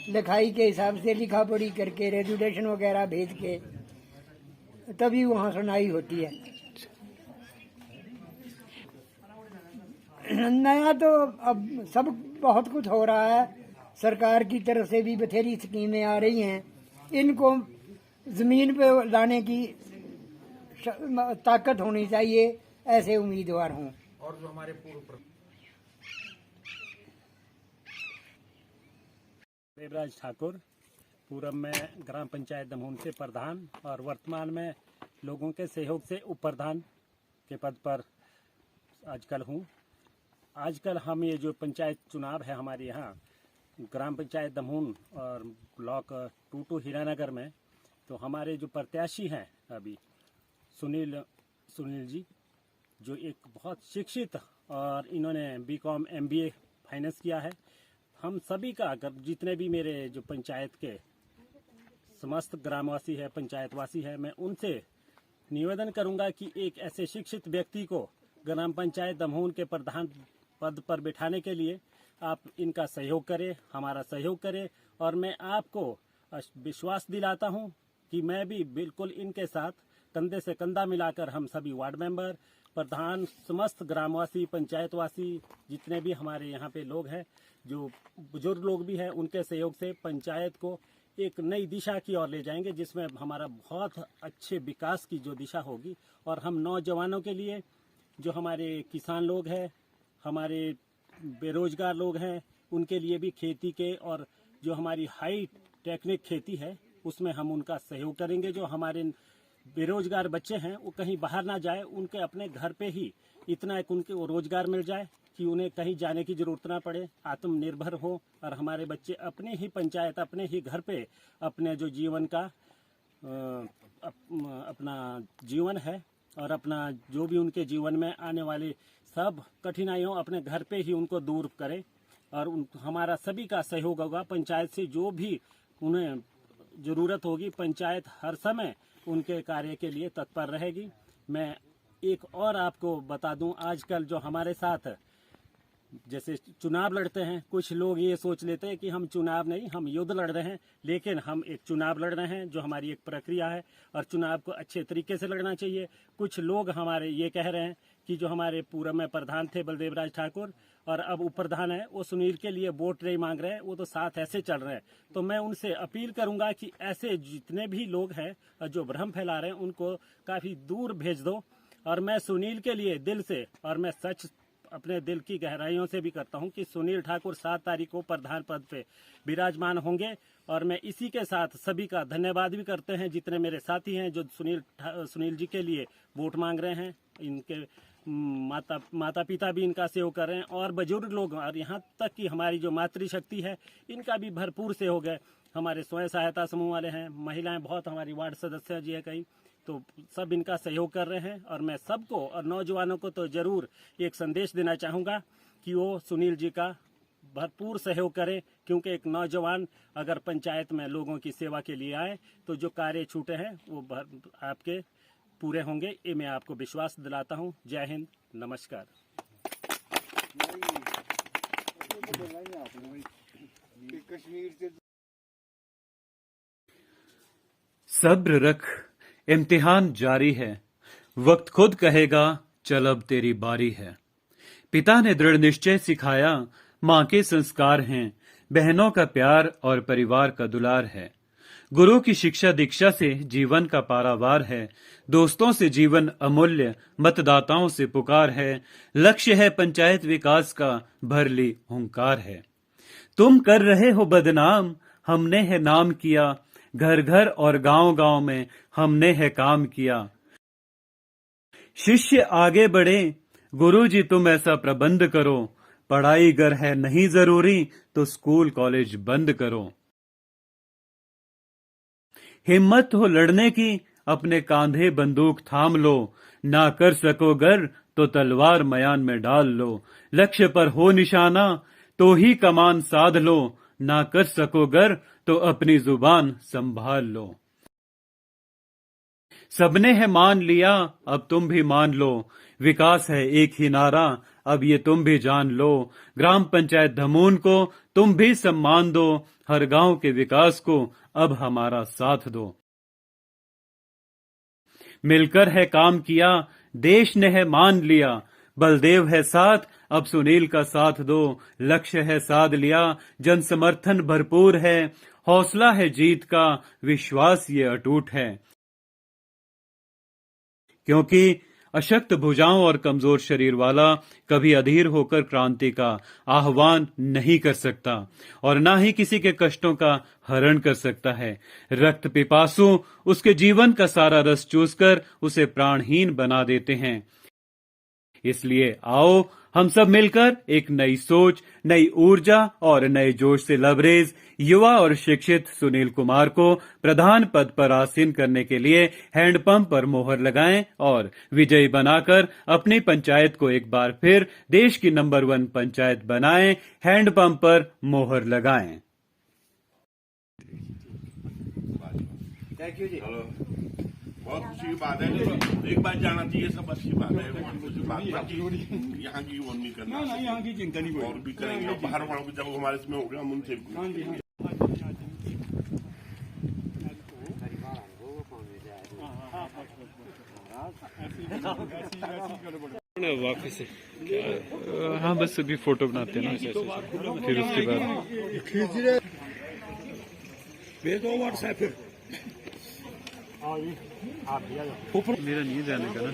लिखाई के हिसाब से लिखा पढ़ी करके रेजुलेशन वगैरह भेज के तभी वहाँ सुनाई होती है। नया तो अब सब बहुत कुछ हो रहा है, सरकार की तरफ से भी बथेरी स्कीमें आ रही हैं, इनको जमीन पे लाने की ताकत होनी चाहिए, ऐसे उम्मीदवार हों। और जो हमारे देवराज ठाकुर, पूर्व में ग्राम पंचायत दमोन से प्रधान और वर्तमान में लोगों के सहयोग से उप प्रधान के पद पर आजकल हूँ। आजकल हम ये जो पंचायत चुनाव है हमारे यहाँ ग्राम पंचायत दमोन और ब्लॉक टूटू हीरानगर में, तो हमारे जो प्रत्याशी हैं अभी सुनील जी, जो एक बहुत शिक्षित और इन्होंने बीकॉम MBA फाइनेंस किया है। हम सभी का अगर जितने भी मेरे जो पंचायत के समस्त ग्रामवासी है, पंचायतवासी है, मैं उनसे निवेदन करूंगा कि एक ऐसे शिक्षित व्यक्ति को ग्राम पंचायत दमोन के प्रधान पद पर बिठाने के लिए आप इनका सहयोग करें, हमारा सहयोग करें। और मैं आपको विश्वास दिलाता हूं कि मैं भी बिल्कुल इनके साथ कंधे से कंधा मिलाकर हम सभी वार्ड मेंबर, प्रधान, समस्त ग्रामवासी, पंचायतवासी, जितने भी हमारे यहाँ पे लोग हैं, जो बुजुर्ग लोग भी हैं, उनके सहयोग से पंचायत को एक नई दिशा की ओर ले जाएंगे, जिसमें हमारा बहुत अच्छे विकास की जो दिशा होगी। और हम नौजवानों के लिए, जो हमारे किसान लोग हैं, हमारे बेरोजगार लोग हैं, उनके लिए भी खेती के और जो हमारी हाई टेक्निक खेती है उसमें हम उनका सहयोग करेंगे। जो हमारे बेरोजगार बच्चे हैं वो कहीं बाहर ना जाए, उनके अपने घर पे ही इतना एक उनके रोजगार मिल जाए कि उन्हें कहीं जाने की जरूरत ना पड़े, आत्मनिर्भर हो और हमारे बच्चे अपने ही पंचायत, अपने ही घर पे अपने जो जीवन का अपना जीवन है और अपना जो भी उनके जीवन में आने वाले सब कठिनाइयों अपने घर पे ही उनको दूर करें। और हमारा सभी का सहयोग होगा। पंचायत से जो भी उन्हें जरूरत होगी, पंचायत हर समय उनके कार्य के लिए तत्पर रहेगी। मैं एक और आपको बता दूं, आजकल जो हमारे साथ जैसे चुनाव लड़ते हैं, कुछ लोग ये सोच लेते हैं कि हम चुनाव नहीं, हम युद्ध लड़ रहे हैं, लेकिन हम एक चुनाव लड़ रहे हैं जो हमारी एक प्रक्रिया है और चुनाव को अच्छे तरीके से लड़ना चाहिए। कुछ लोग हमारे ये कह रहे हैं कि जो हमारे पूर्व में प्रधान थे बलदेवराज ठाकुर और अब उप प्रधान है, वो सुनील के लिए वोट नहीं मांग रहे हैं, वो तो साथ ऐसे चल रहे हैं। तो मैं उनसे अपील करूंगा कि ऐसे जितने भी लोग हैं जो भ्रम फैला रहे हैं उनको काफी दूर भेज दो। और मैं सुनील के लिए दिल से, और मैं सच अपने दिल की गहराइयों से भी करता हूं कि सुनील ठाकुर 7 तारीख को प्रधान पद पे विराजमान होंगे। और मैं इसी के साथ सभी का धन्यवाद भी करते हैं जितने मेरे साथी हैं जो सुनील जी के लिए वोट मांग रहे हैं। इनके माता पिता भी इनका सहयोग कर रहे हैं और बुजुर्ग लोग, और यहाँ तक कि हमारी जो मातृशक्ति है इनका भी भरपूर सहयोग है। हमारे स्वयं सहायता समूह वाले हैं, महिलाएं बहुत, हमारी वार्ड सदस्य जी है कई, तो सब इनका सहयोग कर रहे हैं। और मैं सबको और नौजवानों को तो जरूर एक संदेश देना चाहूँगा कि वो सुनील जी का भरपूर सहयोग करें, क्योंकि एक नौजवान अगर पंचायत में लोगों की सेवा के लिए आए तो जो कार्य छूटे हैं वो आपके पूरे होंगे, ये मैं आपको विश्वास दिलाता हूँ। जय हिंद, नमस्कार। सब्र रख, इम्तिहान जारी है, वक्त खुद कहेगा चल अब तेरी बारी है। पिता ने दृढ़ निश्चय सिखाया, माँ के संस्कार हैं, बहनों का प्यार और परिवार का दुलार है। गुरु की शिक्षा दीक्षा से जीवन का पारावार है, दोस्तों से जीवन अमूल्य, मतदाताओं से पुकार है। लक्ष्य है पंचायत विकास का, भर ली हुंकार है। तुम कर रहे हो बदनाम, हमने है नाम किया, घर घर और गांव गांव में हमने है काम किया। शिष्य आगे बढ़े, गुरु जी तुम ऐसा प्रबंध करो, पढ़ाई गर है नहीं जरूरी तो स्कूल कॉलेज बंद करो। हिम्मत हो लड़ने की, अपने कांधे बंदूक थाम लो, ना कर सको गर तो तलवार मयान में डाल लो। लक्ष्य पर हो निशाना, तो ही कमान साध लो, ना कर सकोगर तो अपनी जुबान संभाल लो। सबने है मान लिया, अब तुम भी मान लो, विकास है एक ही नारा, अब ये तुम भी जान लो। ग्राम पंचायत धमून को तुम भी सम्मान दो, हर गांव के विकास को अब हमारा साथ दो। मिलकर है काम किया, देश ने है मान लिया, बलदेव है साथ, अब सुनील का साथ दो। लक्ष्य है साध लिया, जन समर्थन भरपूर है, हौसला है जीत का, विश्वास ये अटूट है। क्योंकि अशक्त भुजाओं और कमजोर शरीर वाला कभी अधीर होकर क्रांति का आह्वान नहीं कर सकता और ना ही किसी के कष्टों का हरण कर सकता है। रक्त पिपासु उसके जीवन का सारा रस चूसकर उसे प्राणहीन बना देते हैं। इसलिए आओ हम सब मिलकर एक नई सोच, नई ऊर्जा और नए जोश से लबरेज युवा और शिक्षित सुनील कुमार को प्रधान पद पर आसीन करने के लिए हैंडपंप पर मोहर लगाएं और विजयी बनाकर अपनी पंचायत को एक बार फिर देश की नंबर 1 पंचायत बनाएं। हैंडपंप पर मोहर लगाएं। थैंक यू जी। बहुत खुशी की बात है, एक बार जाना चाहिए, सब अच्छी बात है। यहाँ की वो नहीं करना, यहाँ की चिंता नहीं, और भी करेंगे और बाहर वालों को जब हमारे इसमें हो गया हम उनसे वाकई से हाँ, बस अभी फोटो बनाते हैं ना, फिर उसके बाद मेरा नहीं जाने का ना।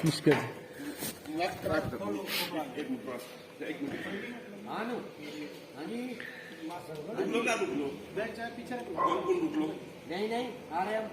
मुश्किल नहीं आ रहे हम।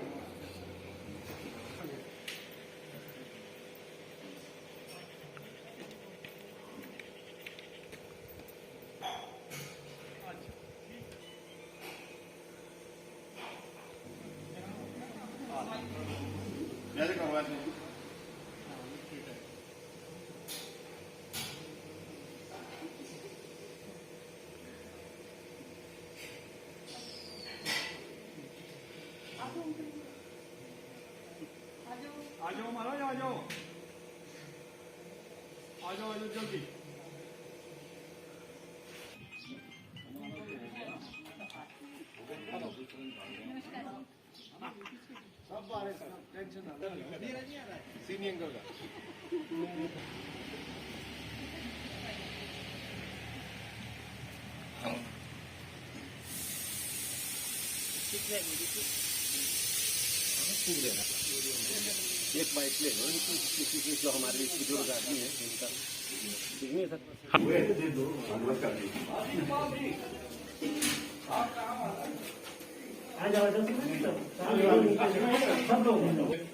आ जाओ महाराज, आ जाओ जल्दी। सब आ रहे सर, टेंशन ना सीनियर का एक बाइक ले लो, किसी जो हमारे बुजुर्ग आदमी है इनका दे दो।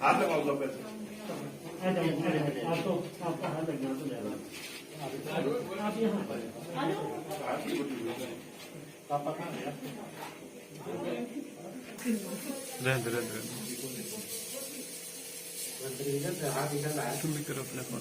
हाथ लगाओ दो पैसे। तुम भी करो अपना फोन।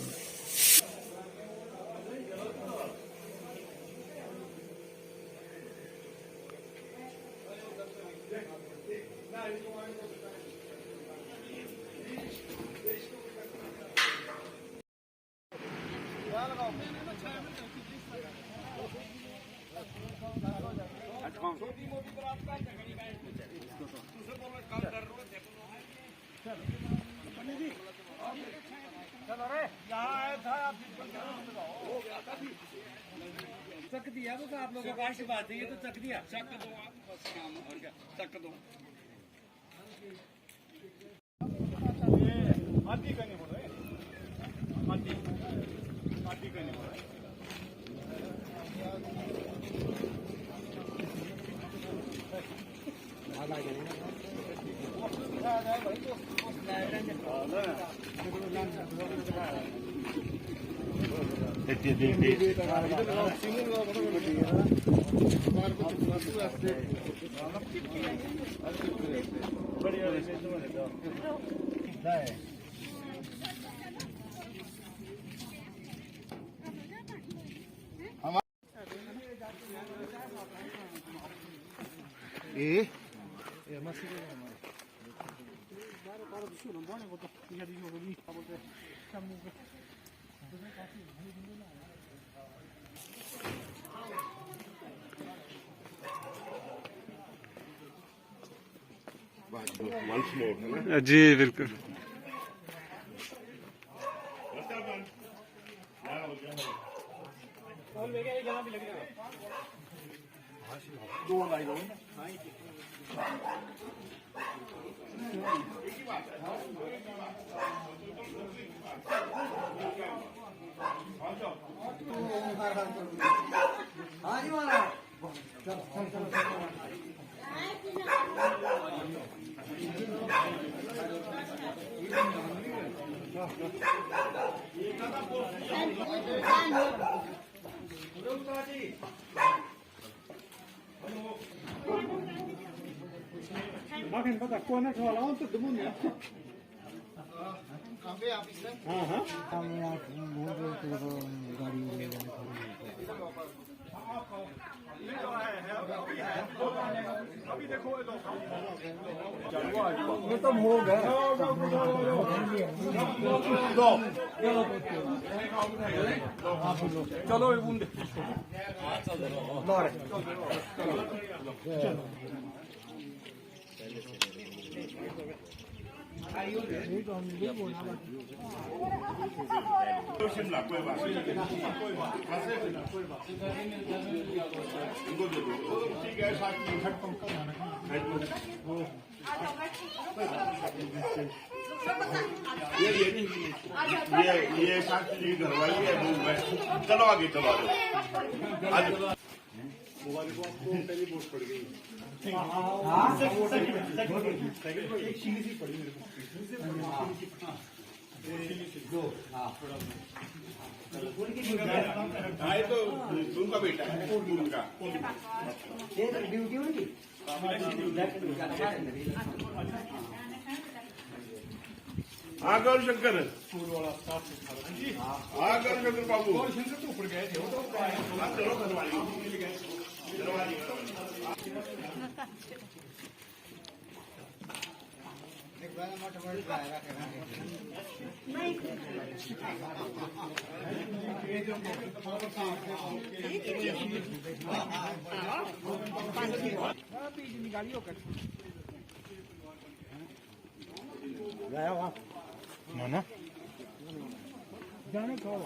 चलो रे, यहाँ आया था आप चक दिया वो आप लोगों को बात है, ये तो चक दिया, चक दो आप बस काम और क्या, चक दो। माटी करनी पड़ रही है, माटी करनी पड़ रही है। जी बिल्कुल। Makin pata kona kala on to dumun ya. हाँ हाँ अभी देखो ये तो हो गया चलो ये बूंदे शिमला कोई बात नहीं इनको दे दो ठीक है साथ में घट कम ये साथ ये घर वाली है वो है चलो आगे चलो आगे मोबाइल को आपको पहली वोट पड़ गई एक शीली सी पड़ी मेरे को तो उनका बेटा है उनका ड्यूटी उनकी हाँ गौर शंकर हाँ गौर शंकर बाबू गौर शंकर तो ऊपर गए थे वो तो चलो घरवाली ना जाने खाओ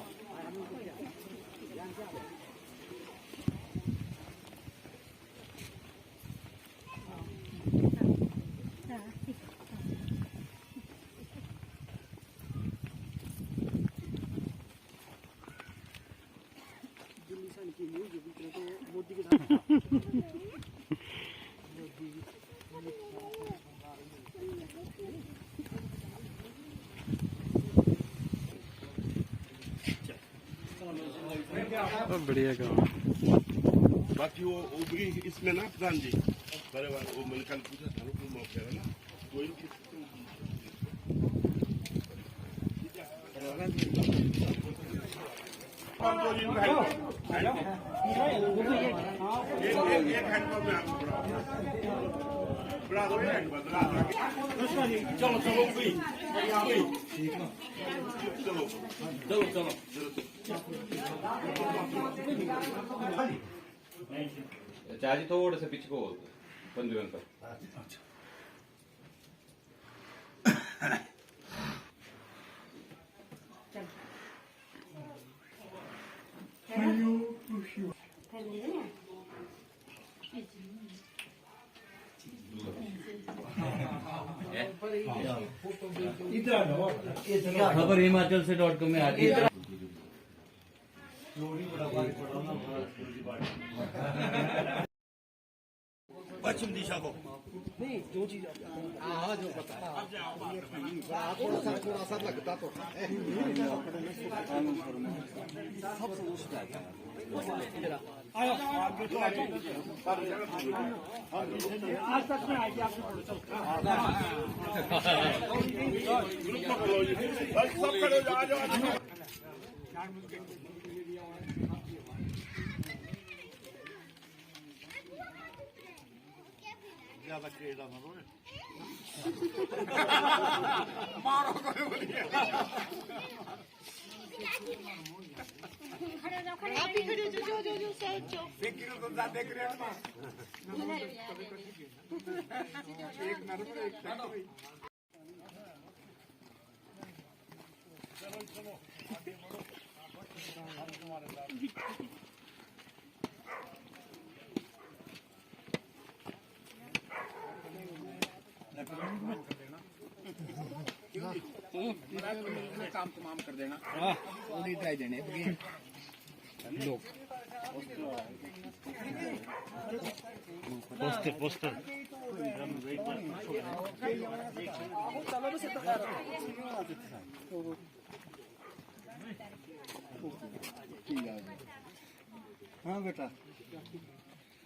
बढ़िया काम। बाकी वो भी इसमें ना प्रधान जी बड़े वाले वो मैंने कल पूछा था लोग मौके है ना कोई एक हैंडपंप में आपको बढ़ा दो हैंडपंप चलो चलो चलो चलो चलो चाची थोड़े से पीछे को पंजीवन पर खबर हिमाचल से .com में आती है। पश्चिम दिशा को नहीं जो चीज हाँ जो पता है थोड़ा सा लगता तो आज तक में आएगी ज्यादा क्रीड़ा ना रोए मारो कोई बोलिए आप ही खड़े जो साइड जो देख रहे हो तो देख रहे हो एक नंबर एक चलो चलो आगे बढ़ो तुम्हारे साथ काम तमाम कर देना पूरी ट्राई देने लोग पोस्टर हाँ बेटा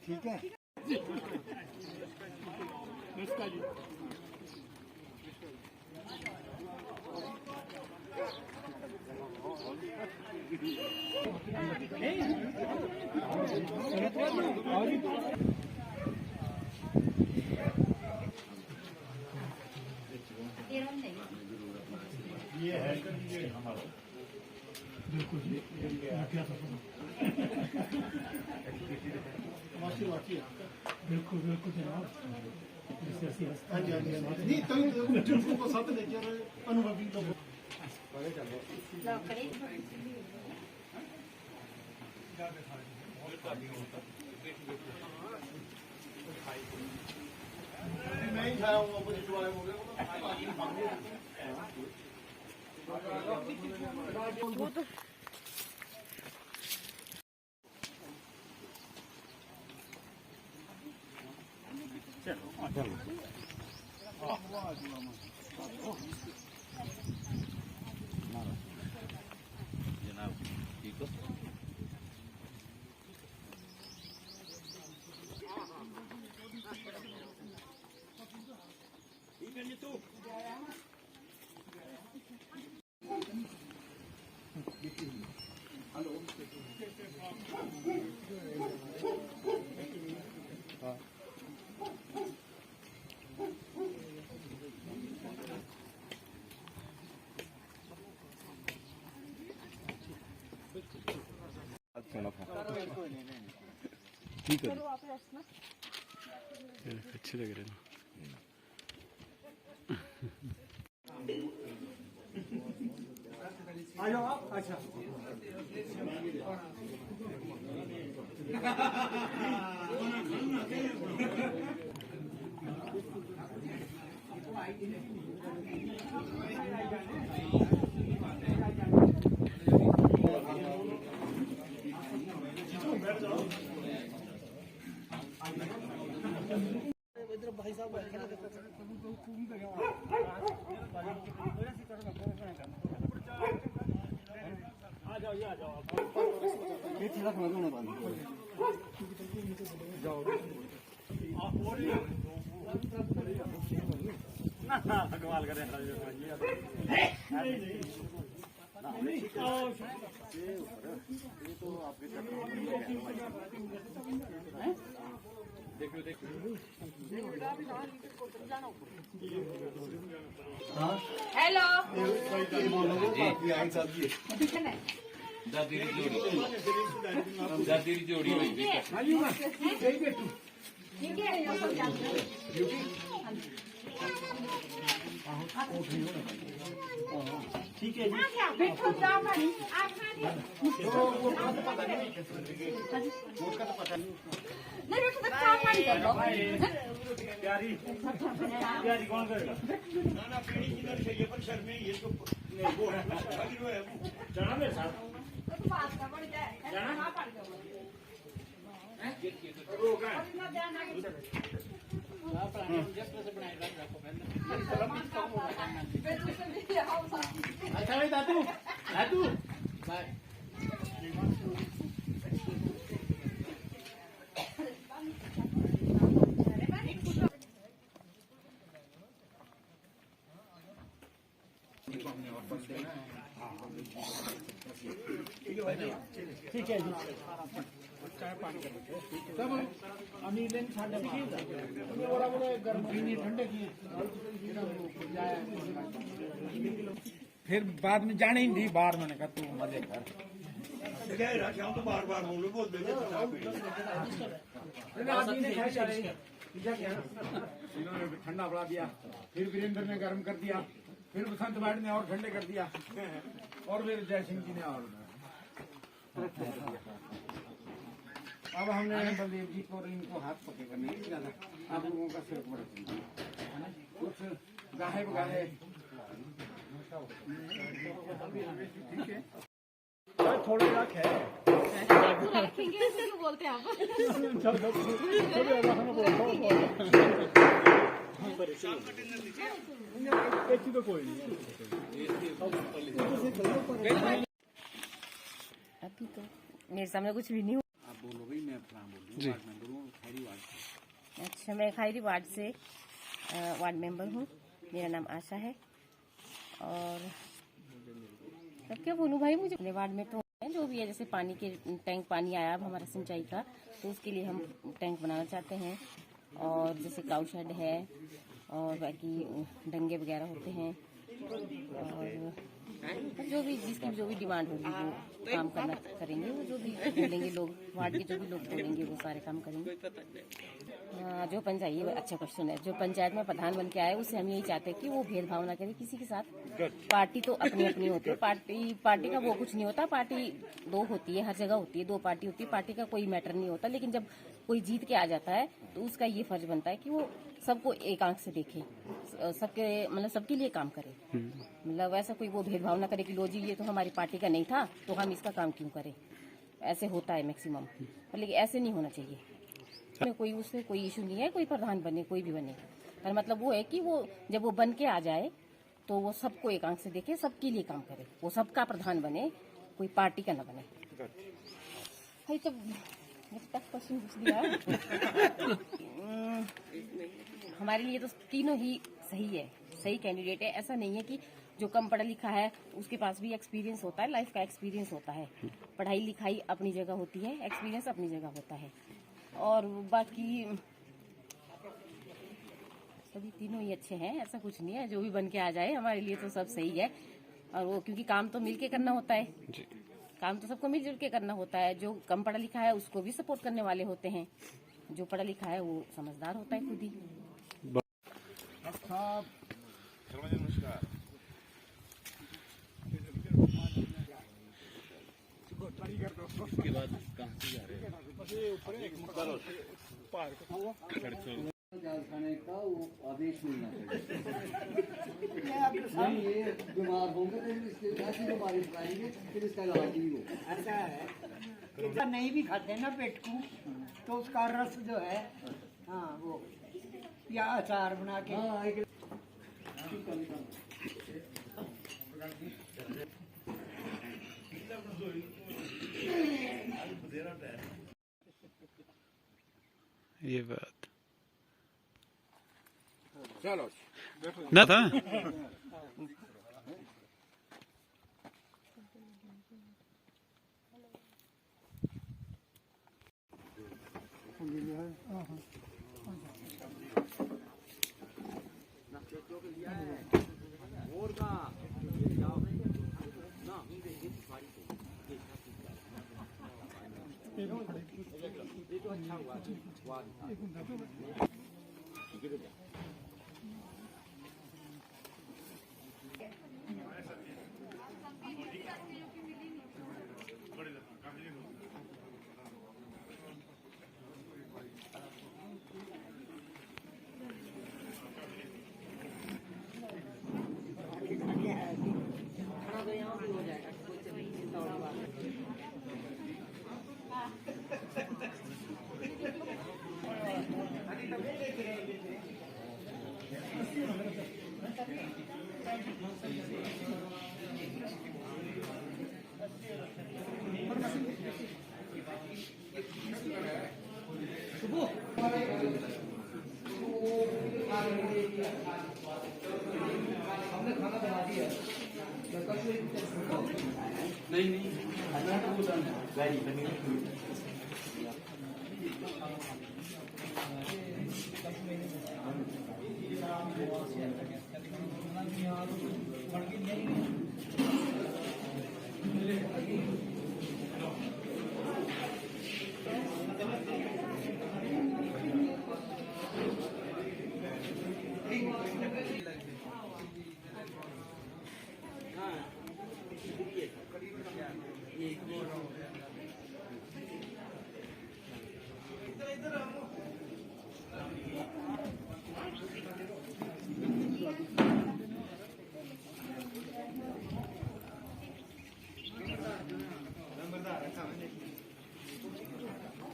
ठीक है ये है ये हमारा बिल्कुल जी बिल्कुल बिल्कुल जनाब नहीं तो साथ लेके अनुभवी लोग मैं ही खाया हूँ मुझे जो आए होंगे वो तो जनाब ठीक हो ठीक है तू हेलो ठीक है अच्छे लग रहे हैं आ जाओ आप अच्छा भाई साहब आ जाओ ये आ जाओ ये थोड़ा खड़ा होना बंद जाओ आप और ना कमाल करे ये तो आपके देखो देखो हेलो दादी जोड़ी हुई ठीक है प्यारी प्यारी कौन करेगा ना पीढ़ी किधर चाहिए पर शर्म में ये तो वो है जाना मेरे साथ जाना अच्छा भाई दादू दादू बाय ठीक है जी चाय पानी सब अमी लेन छाने बोला बोले गर्म पीनी ठंडे की फिर बाद में जाने ही नहीं बाहर मैंने कहा तू मजे कर तो बार बार बोल इन्होंने ठंडा बढ़ा दिया, फिर वीरेंद्र ने गर्म कर दिया, फिर बसंत भाट ने और ठंडे कर दिया, और फिर जयसिंह जी ने और अब हमने बलदेव जी को इनको हाथ पकड़ कर नहीं किया था। आप लोगों का सिर बड़ा कुछ गाहे बगाहे ठीक है थोड़े रख है बोलते हैं अभी तो मेरे सामने कुछ भी नहीं हुआ। आप बोलो भाई, मैं बोल रही हूँ खैरी वार्ड। अच्छा, मैं खैरी वार्ड से वार्ड मेंबर हूँ। मेरा नाम आशा है। और अब क्या बोलूँ भाई, मुझे अपने वार्ड में तो जो भी है, जैसे पानी के टैंक पानी आया अब हमारा सिंचाई का, तो उसके लिए हम टैंक बनाना चाहते हैं। और जैसे काउ शेड है और बाकी डंगे वगैरह होते हैं, और जो भी जिसकी जो भी डिमांड होगी वो काम करना करेंगे। वो जो भी बोलेंगे लोग, वार्ड के जो भी लोग बोलेंगे वो सारे काम करेंगे। जो पंचायत, ये अच्छा क्वेश्चन है, जो पंचायत में प्रधान बन के आए उससे हम यही चाहते हैं कि वो भेदभाव ना करे किसी के साथ। पार्टी तो अपनी अपनी होती है, पार्टी का वो कुछ नहीं होता। पार्टी दो होती है, हर जगह होती है, दो पार्टी होती है, पार्टी का कोई मैटर नहीं होता। लेकिन जब कोई जीत के आ जाता है तो उसका ये फर्ज बनता है कि वो सबको एक आंख से देखे, सबके मतलब सबके लिए काम करे। मतलब ऐसा कोई वो भेदभाव ना करे कि लो जी ये तो हमारी पार्टी का नहीं था तो हम इसका काम क्यों करें। ऐसे होता है मैक्सिमम, लेकिन ऐसे नहीं होना चाहिए। कोई उससे कोई इशू नहीं है, कोई प्रधान बने कोई भी बने, पर मतलब वो है कि वो जब वो बन के आ जाए तो वो सबको एक आंख से देखे, सबके लिए काम करे, वो सबका प्रधान बने, कोई पार्टी का ना बने। भाई तो क्वेश्चन पूछ दिया। हमारे लिए तो तीनों ही सही है, सही कैंडिडेट है। ऐसा नहीं है कि जो कम पढ़ा लिखा है उसके पास भी एक्सपीरियंस होता है, लाइफ का एक्सपीरियंस होता है। पढ़ाई लिखाई अपनी जगह होती है, एक्सपीरियंस अपनी जगह होता है। और बाकी सभी तीनों ही अच्छे हैं, ऐसा कुछ नहीं है। जो भी बन के आ जाए हमारे लिए तो सब सही है। और वो क्योंकि काम तो मिलके करना होता है, काम तो सबको मिलजुल के करना होता है। जो कम पढ़ा लिखा है उसको भी सपोर्ट करने वाले होते हैं, जो पढ़ा लिखा है वो समझदार होता है खुद ही। नमस्कार। उसके बाद कहाँ से जा रहे हैं? खाने का वो आदेश मिलना चाहिए। ये बीमार होंगे तो इसके ऐसी बीमारी फैलाएंगे फिर इसका इलाज नहीं हो। ऐसा है कि नहीं भी खाते ना पेट को, तो उसका रस जो है, हाँ वो या अचार बना के ये बात चलो ना था।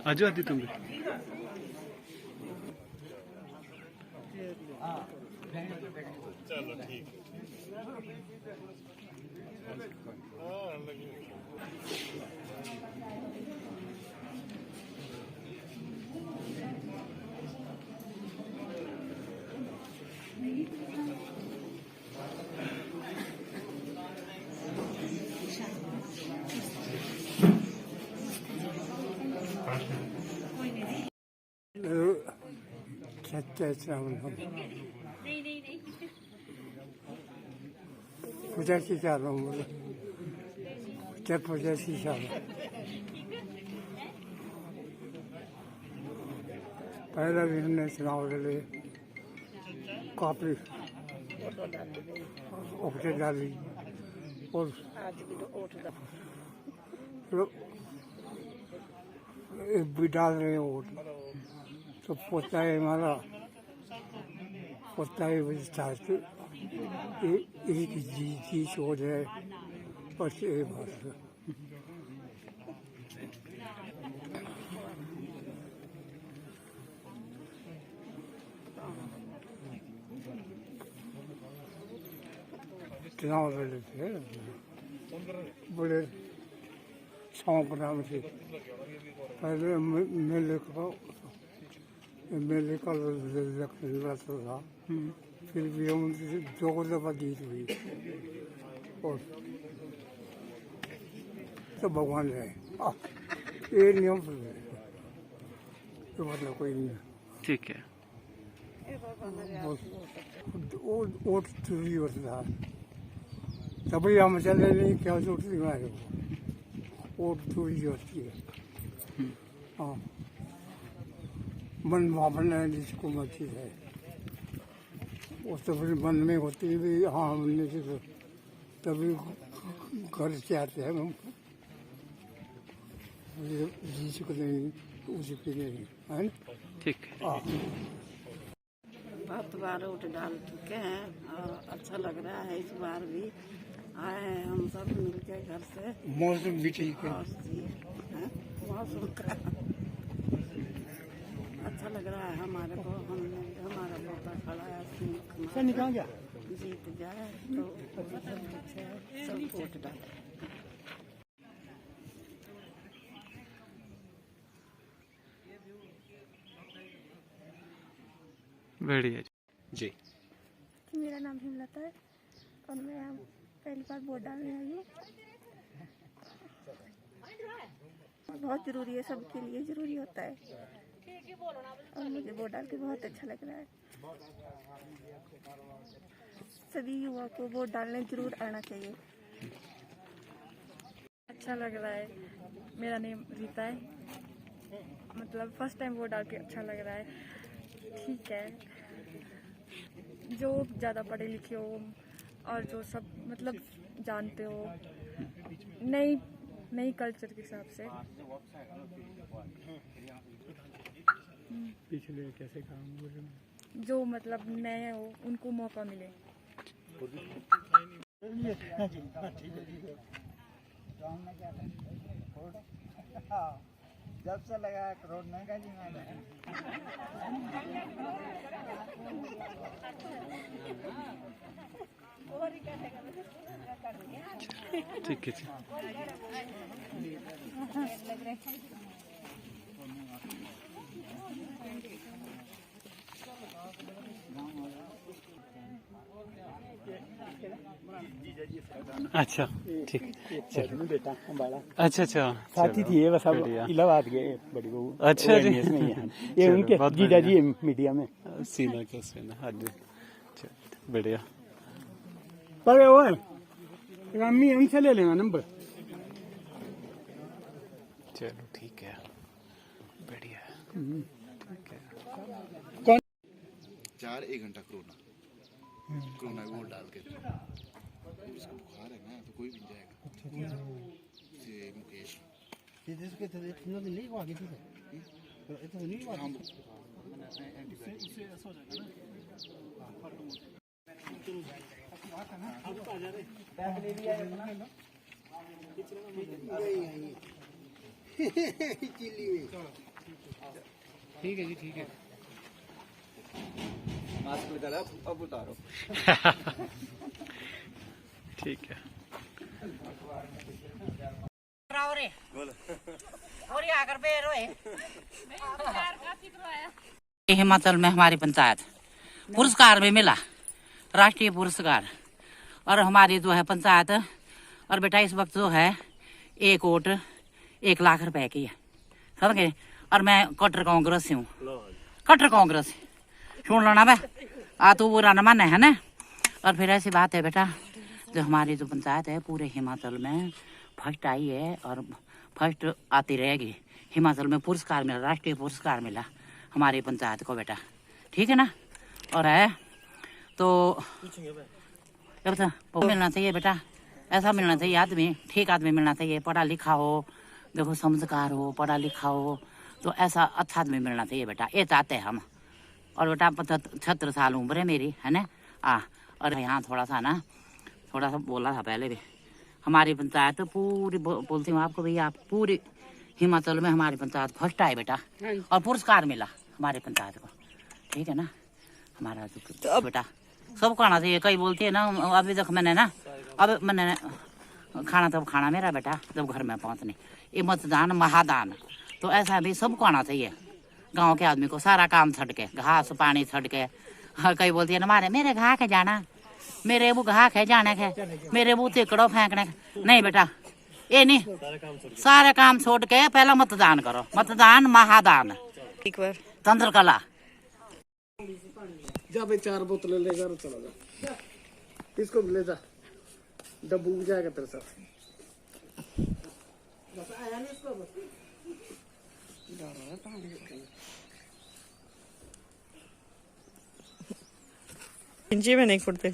आजो आदि तुम भी। चलो ठीक पचासी साल उम्र, 85 साल। पहले भी हमने चुनाव लड़े, काफी वोटें डाली और भी डाल रहे हैं वोट। तो पोता है हमारा, पोता है विस्तार से एक जी सोच है बस ये बात है। चुनाव लड़े थे बड़े शौक नाम से। पहले एमएलए का इलेक्शन लड़ता था, फिर भी हम 2 दफा जीत हुई और तो भगवान है ये नियम तो मतलब कोई नहीं। ठीक है। वोट चोरी होता था तभी हम चले नहीं, क्या चोरी हमारे वोट चोरी होती है। हाँ, मन भावना जिसको मर्जी है वो तो फिर मन में होती है भी हाँ हमने से तो तभी घर से आते हैं हम जिसको नहीं उसकी नहीं है ना। ठीक है। बहुत बार वोट डाल चुके हैं और अच्छा लग रहा है। इस बार भी आए हैं हम सब मिलके घर से। मौसम भी ठीक है, मौसम का अच्छा लग रहा है हमारे को। हमने हमारा पोता खड़ा है, निकल गया जीत जाए तो सब वोट डाले। बढ़िया जी। मेरा नाम हिमलता है और मैं यहाँ पहली बार वोट डालने आई हूँ। बहुत ज़रूरी है, सबके लिए ज़रूरी होता है और मुझे वोट डाल के बहुत अच्छा लग रहा है। सभी युवा को वोट डालने जरूर आना चाहिए। अच्छा लग रहा है। मेरा नेम रीता है, मतलब फर्स्ट टाइम वोट डाल के अच्छा लग रहा है। ठीक है, जो ज़्यादा पढ़े लिखे हो और जो सब मतलब जानते हो नई कल्चर के हिसाब से। पिछले कैसे काम हुए जो मतलब नए हो उनको मौका मिले। जब से लगा करोड़ नहीं का जी मैंने ठीक है। अच्छा ठीक, चलो बेटा हमारा अच्छा साथी थी ये, बस अब इलाहाबाद गए बड़ी बहू। अच्छा जी, ये उनके जीजा जी मीडिया में सीना का सीना। हाँ जी, बढ़िया। पर वो रामी यहीं से ले लेना नंबर। चलो ठीक है, बढ़िया। कौन 4-1 घंटा कोरोना वोट डाल के उसका बुखार है ना, तो कोई भी जाएगा। ये मुकेश इसके तो नहीं हुआ किसी से, तो नहीं हुआ ठीक है जी, ठीक है। मास्क लगा अब उतारो। ठीक है। हिमाचल में हमारी पंचायत पुरस्कार भी मिला, राष्ट्रीय पुरस्कार। और हमारी जो है पंचायत, और बेटा इस वक्त जो है 1 वोट 1 लाख रुपए की है, समझ गए। और मैं कट्टर कांग्रेस से हूँ, कट्टर कांग्रेस सुन लो ना बे, आ तो बुरा न माने है ना। और फिर ऐसी बात है बेटा, जो हमारी जो पंचायत है पूरे हिमाचल में फर्स्ट आई है और फर्स्ट आती रहेगी। हिमाचल में पुरस्कार मिला, राष्ट्रीय पुरस्कार मिला हमारी पंचायत को बेटा, ठीक है ना। और है तो मिलना चाहिए बेटा, ऐसा मिलना चाहिए आदमी, ठीक आदमी मिलना चाहिए, पढ़ा लिखा हो, देखो समझदार हो, पढ़ा लिखा हो, तो ऐसा अच्छा आदमी मिलना चाहिए बेटा, ये चाहते हैं हम। और बेटा 76 साल उम्र है मेरी, है ना। और यहाँ थोड़ा सा बोला था पहले भी, हमारी पंचायत पूरी बोलती हूँ आपको भैया, पूरी हिमाचल में हमारी पंचायत फर्स्ट आई बेटा, और पुरस्कार मिला हमारी पंचायत को, ठीक है ना। हमारा तो बेटा सबको आना चाहिए। कई बोलती है ना, अभी तक मैंने खाना तब खाना मेरा बेटा जब घर में पहुँचने, ये मतदान महादान, तो ऐसा भी सबको आना चाहिए। गांव के आदमी को सारा काम छड़ के, घास पानी छड़ के। कई बोलती है ना, मेरे घा के जाना, मेरे वो घा के जाने के, मेरे वो तिकड़ो फेंकने के। नहीं बेटा, ये नहीं, सारे काम छोड़ के पहला मतदान करो, मतदान महादान। चंद्रकला जा भाई 4 बोतलें लेकर चला जा, इसको ले जा, डब्बू जाएगा तेरे साथ। जी में नहीं फुटते।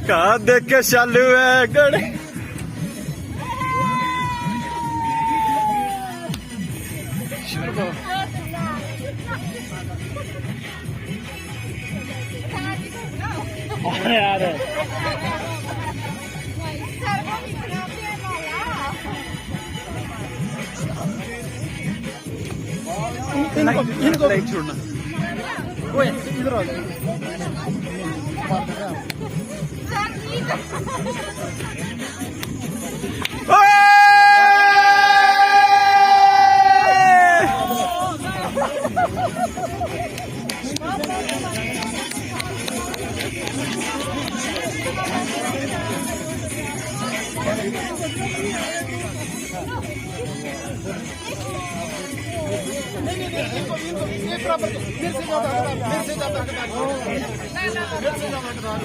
का देख के चालू है गड़े यार इनको लाइट छोड़ना, ओए इधर आ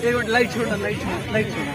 एक मिनट, लाइट छोड़ना, लाइट छोड़ना।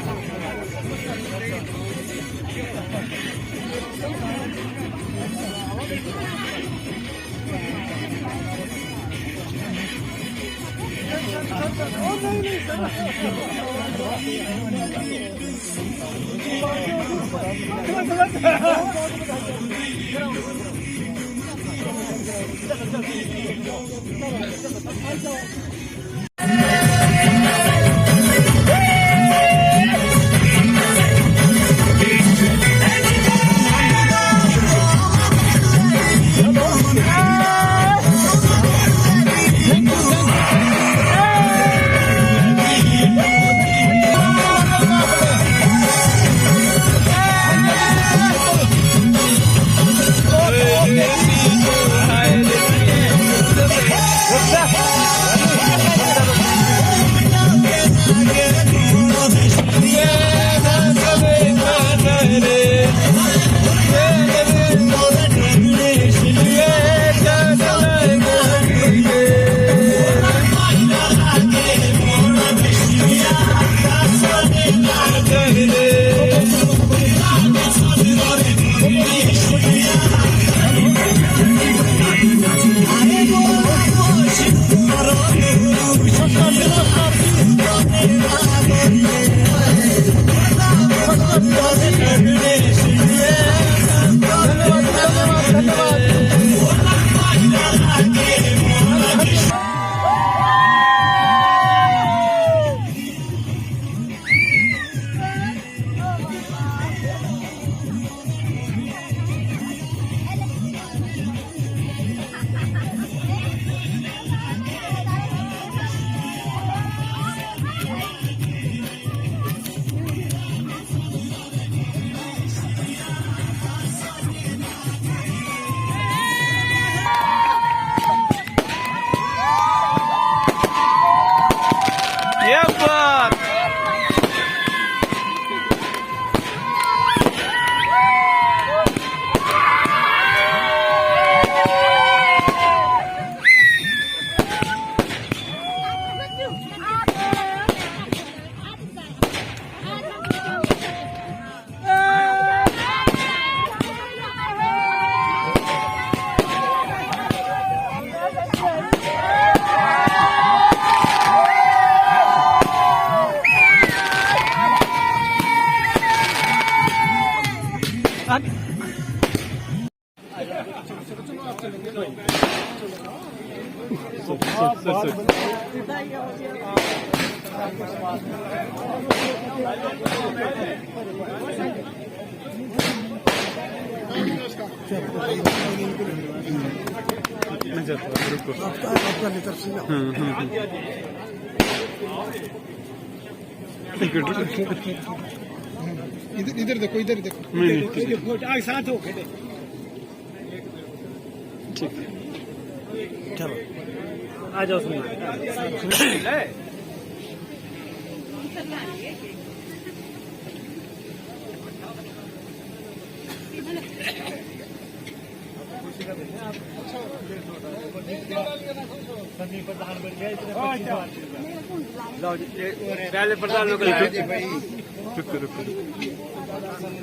इधर देखो इधर देखो साथ हो खड़े ठीक चलो आ जाओ सुनिए प्रधान बन गया पहले प्रधान लोग रुको रुको प्रधान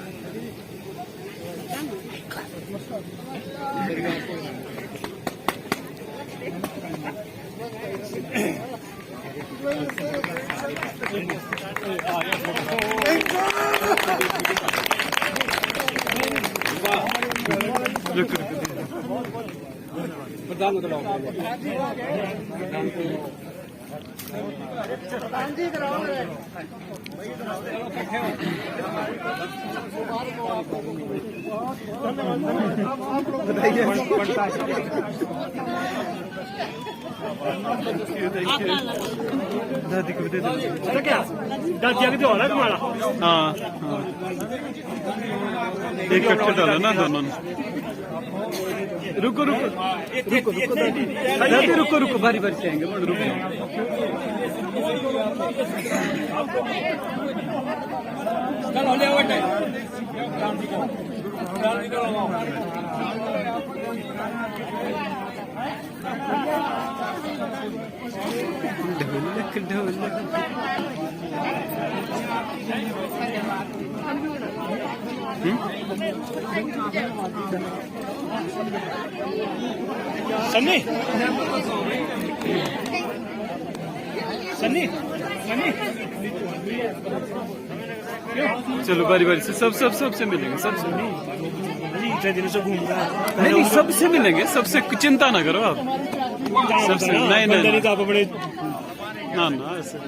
दादी को दे दो क्या दादी आगे जो होला तुम्हारा हाँ एक कट्टे डालो ना दोनों रुको रुको रुको रुको दादी रुको रुको बारी बारी से आएंगे रुको कल होने वाला है ढोलक ढोलक सन्नी सन्नी सन्नी चलो बारी बारी से सबसे मिलेंगे सबसे इतने दिनों से घूम रहा है नहीं सबसे मिलेंगे सबसे चिंता ना करो आप सबसे नहीं नहीं तो आप अपने ना ना ऐसे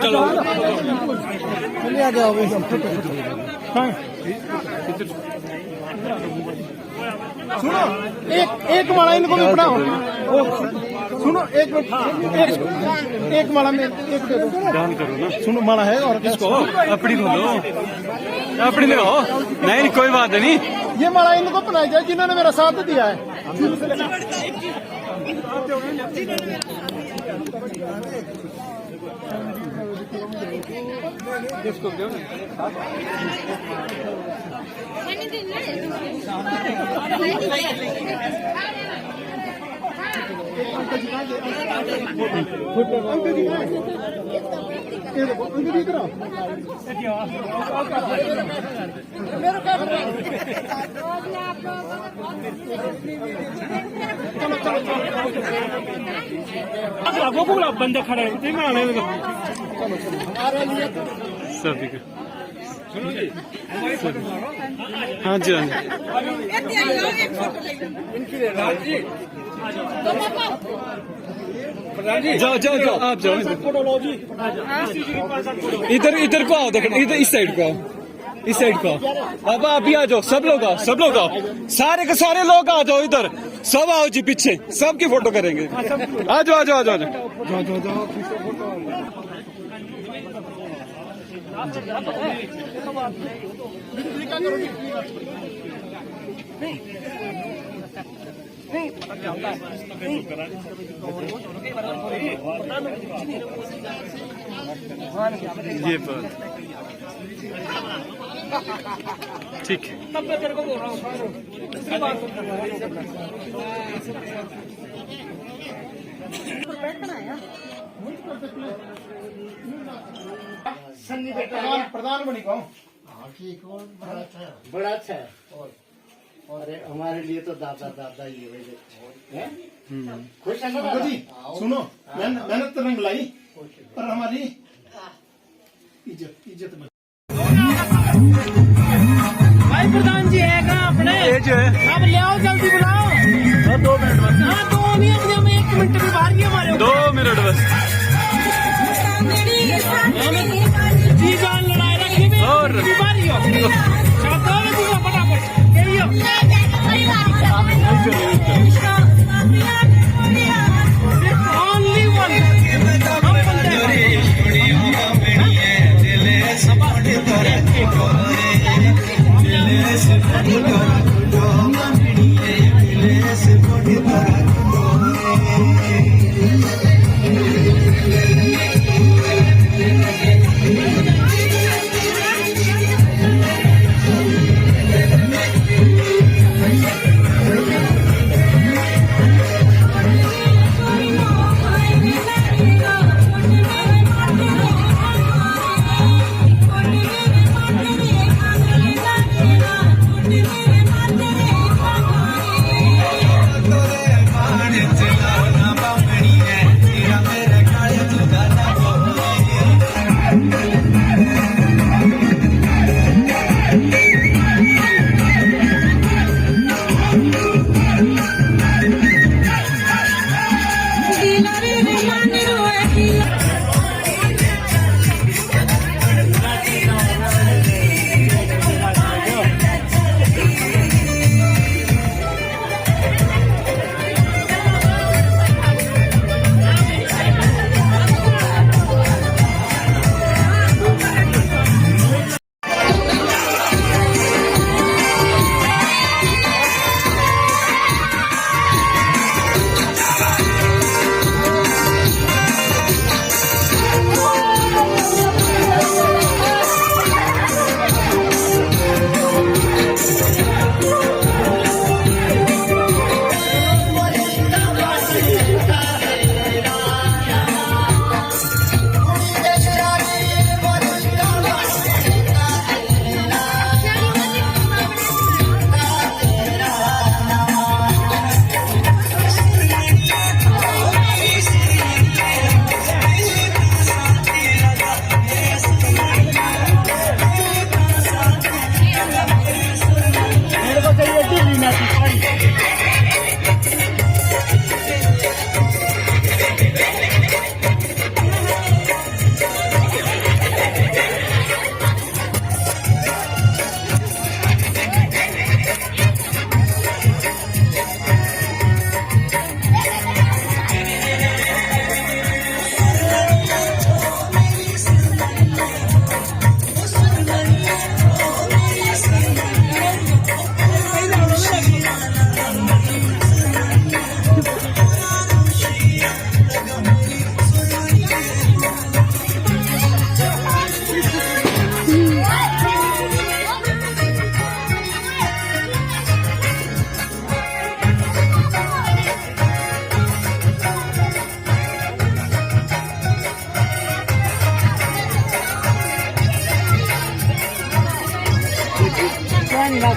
चलो आ जाओ सुनो एक माला इनको भी पढ़ाओ सुनो एक माला में एक दे दो दान करो ना सुनो माला है और इसको अपनी लो अपनी ले आओ नहीं कोई बात नहीं ये माला इनको पहनाई जाए जिन्होंने मेरा साथ दिया है इसको क्यों बंदे खड़े सभी का हाँ जी हाँ जी जाओ जाओ जाओ आप जाओ इधर को आओ देखो इधर इस साइड को आओ इस साइड को आओ अब आप भी आ जाओ सब लोग आओ सारे के सारे लोग आ जाओ इधर सब आओ जी पीछे सबकी फोटो करेंगे आ जाओ आ जाओ आ जाओ ये बात ठीक है तब मैं तेरे को बोल रहा हूँ प्रधान बनी कौन बड़ा अच्छा है अरे हमारे लिए तो दादा दादा ही है खुश है ना जी सुनो मेहनत रंग लाई पर हमारी इज्जत भाई प्रधान जी है कहाँ अपने जो है अब ले आओ जल्दी बुलाओ 2 मिनट बस हाँ 2 मिनट में 1 मिनट भी बाहर गया हमारे 2 मिनट बस जी जान लड़ाई रखी और बाहर गया फटाफट यही ओनली वन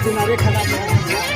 किनारे खड़ा